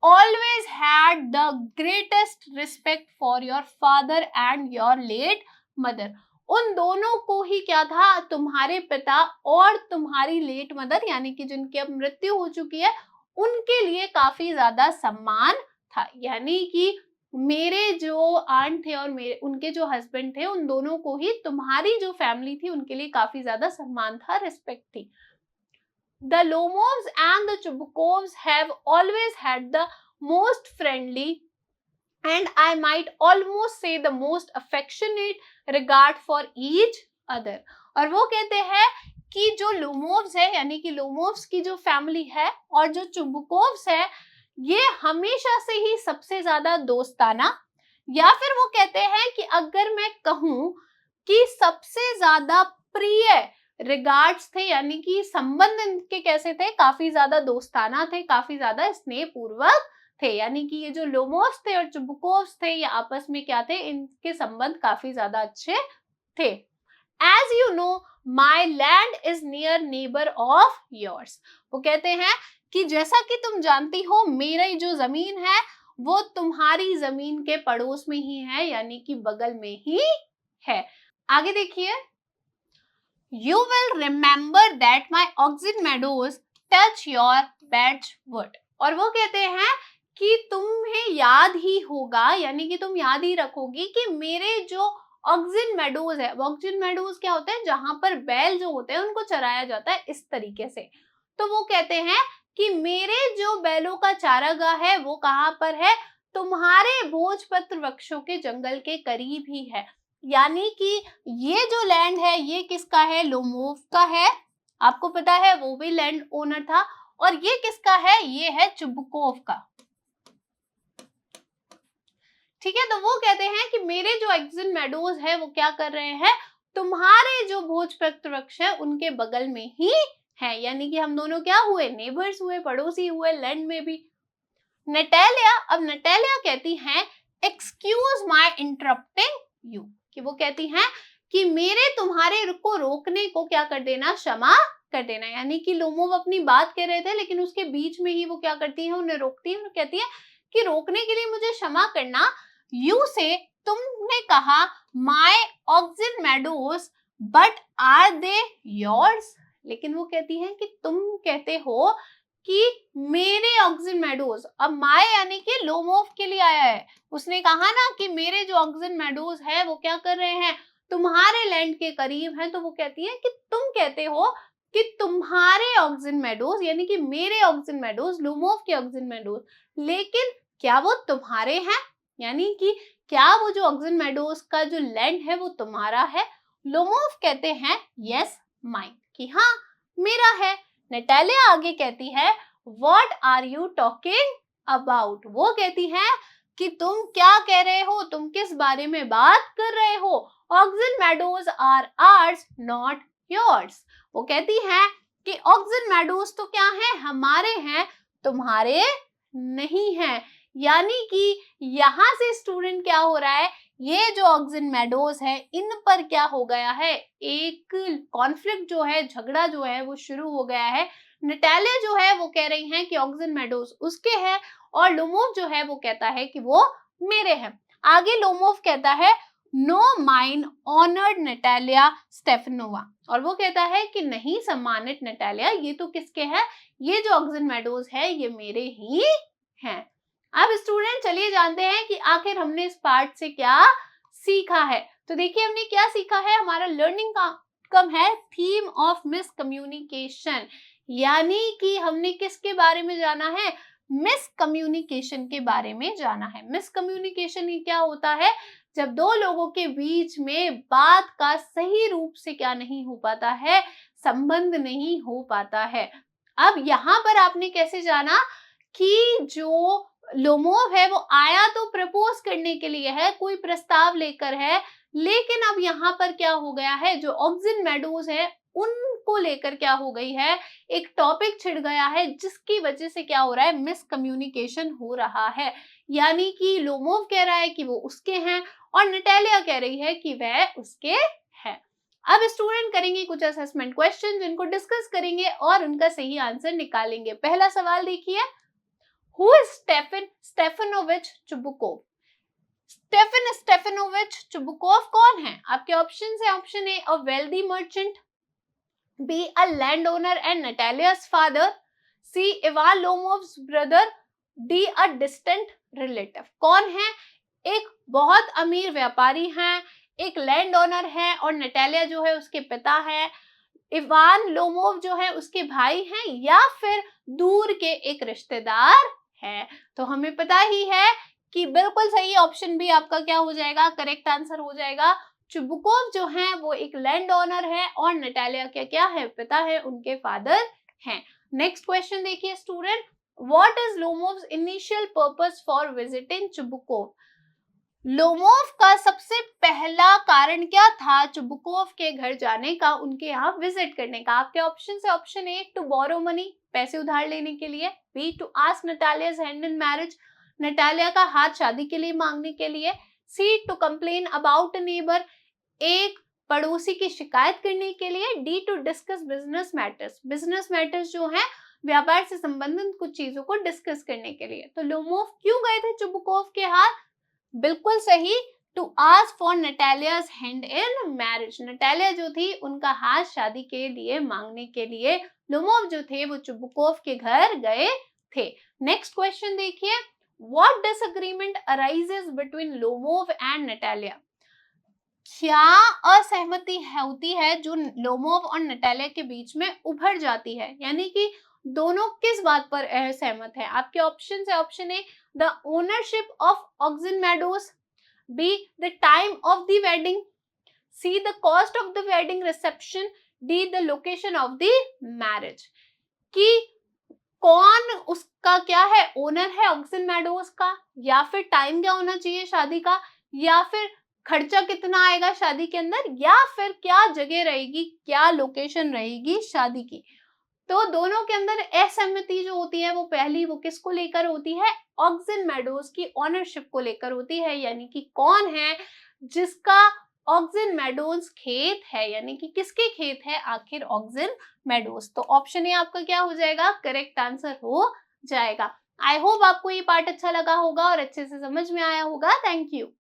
always had the greatest respect for your father and your late mother. उन दोनों को ही क्या था, तुम्हारे पिता और तुम्हारी लेट मदर यानी कि जिनकी अब मृत्यु हो चुकी है उनके लिए काफी ज्यादा सम्मान था। यानी कि मेरे जो आंट थे और मेरे उनके जो हस्बैंड थे, उन दोनों को ही तुम्हारी जो फैमिली थी उनके लिए काफी ज्यादा सम्मान था, रिस्पेक्ट थी। The Lomovs and the Chubukovs have always had the most friendly and I might almost say the most affectionate regard for each other. और वो कहते हैं कि जो लोमोव्स है यानी कि लोमोव्स की जो फैमिली है और जो चुबुकोव्स है, ये हमेशा से ही सबसे ज्यादा दोस्ताना, या फिर वो कहते हैं कि अगर मैं कहूं कि सबसे ज्यादा प्रिय रिगार्ड्स थे, यानी कि संबंध इनके कैसे थे, काफी ज्यादा दोस्ताना थे, काफी ज्यादा स्नेहपूर्वक थे। यानी कि ये जो लोमोव्स थे और चुबुकोव्स थे, ये आपस में क्या थे, इनके संबंध काफी ज्यादा अच्छे थे। As you know, my land is near neighbor of yours. वो कहते हैं कि जैसा कि तुम जानती हो, मेरी जो जमीन है वो तुम्हारी जमीन के पड़ोस में ही है, यानी कि बगल में ही है। आगे देखिए, You will remember that my oxen meadows touch your beechwood. और वो कहते हैं कि तुम्हें याद ही होगा, यानी कि तुम याद ही रखोगी कि मेरे जो ऑक्सिन मेडोज है, ऑक्सिन मेडोज क्या होते हैं, जहां पर बैल जो होते हैं उनको चराया जाता है इस तरीके से। तो वो कहते हैं कि मेरे जो बैलों का चारागाह है वो कहाँ पर है, तुम्हारे भोजपत्र वृक्षों के जंगल के करीब ही है। यानी कि ये जो लैंड है ये किसका है, लोमोव का है, आपको पता है वो भी लैंड ओनर था। और ये किसका है, ये है चुबुकोव का। ठीक है, तो वो कहते हैं कि मेरे जो ऑक्सिन मेडोज है वो क्या कर रहे हैं, तुम्हारे जो भोजपत्र वृक्ष है उनके बगल में ही है। यानी कि हम दोनों क्या हुए, नेबर्स हुए, पड़ोसी हुए, लैंड में भी। नटालिया, अब नटालिया कहती हैं एक्सक्यूज माय इंटरप्टिंग यू, कि वो कहती हैं कि मेरे तुम्हारे को रोकने को क्या कर देना, क्षमा कर देना। यानी कि लोमोव अपनी बात कह रहे थे लेकिन उसके बीच में ही वो क्या करती है, उन्हें रोकती है और कहती है कि रोकने के लिए मुझे क्षमा करना। यू से, तुमने कहा my oxen meadows but are they yours, लेकिन वो कहती है कि तुम कहते हो कि मेरे ऑक्सिन मेडोज, अब माय यानी कि लोमोव के लिए आया है, उसने कहा ना कि मेरे जो ऑक्सिन मेडोज है वो क्या कर रहे हैं, तुम्हारे लैंड के करीब हैं। तो वो कहती है कि तुम कहते हो कि तुम्हारे ऑक्सिन मेडोज यानी कि मेरे ऑक्सिन मेडोज, लोमोव के ऑक्सिन मेडोज, लेकिन क्या वो तुम्हारे हैं, यानी कि क्या वो जो ऑक्सिन मेडोज का जो लैंड है वो तुम्हारा है। लोमोव कहते हैं यस माइन, कि हाँ मेरा है। नटालिया आगे कहती है what are you talking about, वो कहती है कि तुम क्या कह रहे हो, तुम किस बारे में बात कर रहे हो, oxen meadows are ours not yours. वो कहती है कि ऑक्सिन मेडोज तो क्या है, हमारे हैं, तुम्हारे नहीं हैं। यानी कि यहाँ से स्टूडेंट क्या हो रहा है, ये जो ऑक्सिन मेडोज है इन पर क्या हो गया है, एक कॉन्फ्लिक्ट जो है, झगड़ा जो है वो शुरू हो गया है। नटालिया जो है वो कह रही हैं कि ऑक्सिन मेडोज उसके हैं और लोमोव जो है वो कहता है कि वो मेरे हैं। आगे लोमोव कहता है नो माइन ऑनर्ड नटालिया स्टेफनोवा, और वो कहता है कि नहीं सम्मानित नटालिया, ये तो किसके हैं, ये जो ऑक्सिन मेडोज है ये मेरे ही हैं। अब स्टूडेंट चलिए जानते हैं कि आखिर हमने इस पार्ट से क्या सीखा है। तो देखिए हमने क्या सीखा है, हमारा लर्निंग का आउटकम है थीम ऑफ मिसकम्युनिकेशन, यानी कि हमने किसके बारे में जाना है, मिसकम्युनिकेशन के बारे में जाना है। मिसकम्युनिकेशन ही क्या होता है, जब दो लोगों के बीच में बात का सही रूप से क्या नहीं हो पाता है, संबंध नहीं हो पाता है। अब यहाँ पर आपने कैसे जाना कि जो लोमोव है वो आया तो प्रपोज करने के लिए है, कोई प्रस्ताव लेकर है, लेकिन अब यहाँ पर क्या हो गया है, जो ऑक्सिन मेडोज है उनको लेकर क्या हो गई है, एक टॉपिक छिड़ गया है जिसकी वजह से क्या हो रहा है, मिसकम्युनिकेशन हो रहा है। यानी कि लोमोव कह रहा है कि वो उसके हैं और नटालिया कह रही है कि वह उसके है। अब स्टूडेंट करेंगे कुछ असेसमेंट क्वेश्चन जिनको डिस्कस करेंगे और उनका सही आंसर निकालेंगे। पहला सवाल देखिए, who is Stepan Stepanovich Chubukov? Stepan Stepanovich Chubukov कौन है? आपके ऑप्शन है, option A a wealthy merchant, B a land owner and Natalya's father, C Ivan Lomov's brother, D a distant relative. कौन है? एक बहुत अमीर व्यापारी हैं, एक लैंड ओनर है और नटालिया जो है उसके पिता है, इवान लोमोव जो है उसके भाई हैं, या फिर दूर के एक रिश्तेदार है। तो हमें पता ही है कि बिल्कुल सही ऑप्शन भी आपका क्या हो जाएगा, करेक्ट आंसर हो जाएगा। चुबुकोव जो है वो एक लैंड ओनर है और नटालिया के क्या है, पिता है, उनके फादर हैं। नेक्स्ट क्वेश्चन देखिए student, what is Lomov's initial purpose for visiting Chubukov? Lomov का सबसे पहला कारण क्या था चुबुकोव के घर जाने का, उनके यहाँ विजिट करने का? आपके ऑप्शन है, option A to borrow money, पैसे उधार लेने के लिए, B to ask Natalya's hand in marriage, Natalya का हाथ शादी के लिए मांगने के लिए, C to complain about a neighbour, एक पड़ोसी की शिकायत करने के लिए, D to discuss business matters जो है व्यापार से संबंधित कुछ चीजों को डिस्कस करने के लिए। तो लोमोव क्यों गए थे चुबुकोव के हाथ? बिल्कुल सही, to ask for Natalya's hand in marriage. Natalya जो थी उनका हाथ शादी के लिए मांगने के लिए लोमोव जो थे वो चुबुकोव के घर गए थे। नेक्स्ट क्वेश्चन देखिए, what disagreement arises between Lomov and Natalia? क्या असहमति होती है जो लोमोव और नटालिया के बीच में उभर जाती है, यानी कि दोनों किस बात पर असहमत है? आपके ऑप्शन है, option A the ownership of auxin meadows, be the time of the wedding, see the cost of the wedding reception, D the location of the marriage. कि कौन उसका क्या है, ओनर है ऑक्सिन मेडोज का, या फिर टाइम क्या होना चाहिए शादी का, या फिर खर्चा कितना आएगा शादी के अंदर, या फिर क्या जगह रहेगी, क्या लोकेशन रहेगी शादी की। तो दोनों के अंदर असहमति जो होती है वो पहली वो किसको लेकर होती है, ऑक्सिन मेडोज की ऑनरशिप को लेकर होती है, यानी कि कौन है जिसका ऑक्सिन मेडोज खेत है, यानी कि किसके खेत है आखिर ऑक्सिन मेडोज। तो ऑप्शन ए आपका क्या हो जाएगा, करेक्ट आंसर हो जाएगा। आई होप आपको ये पार्ट अच्छा लगा होगा और अच्छे से समझ में आया होगा। Thank you.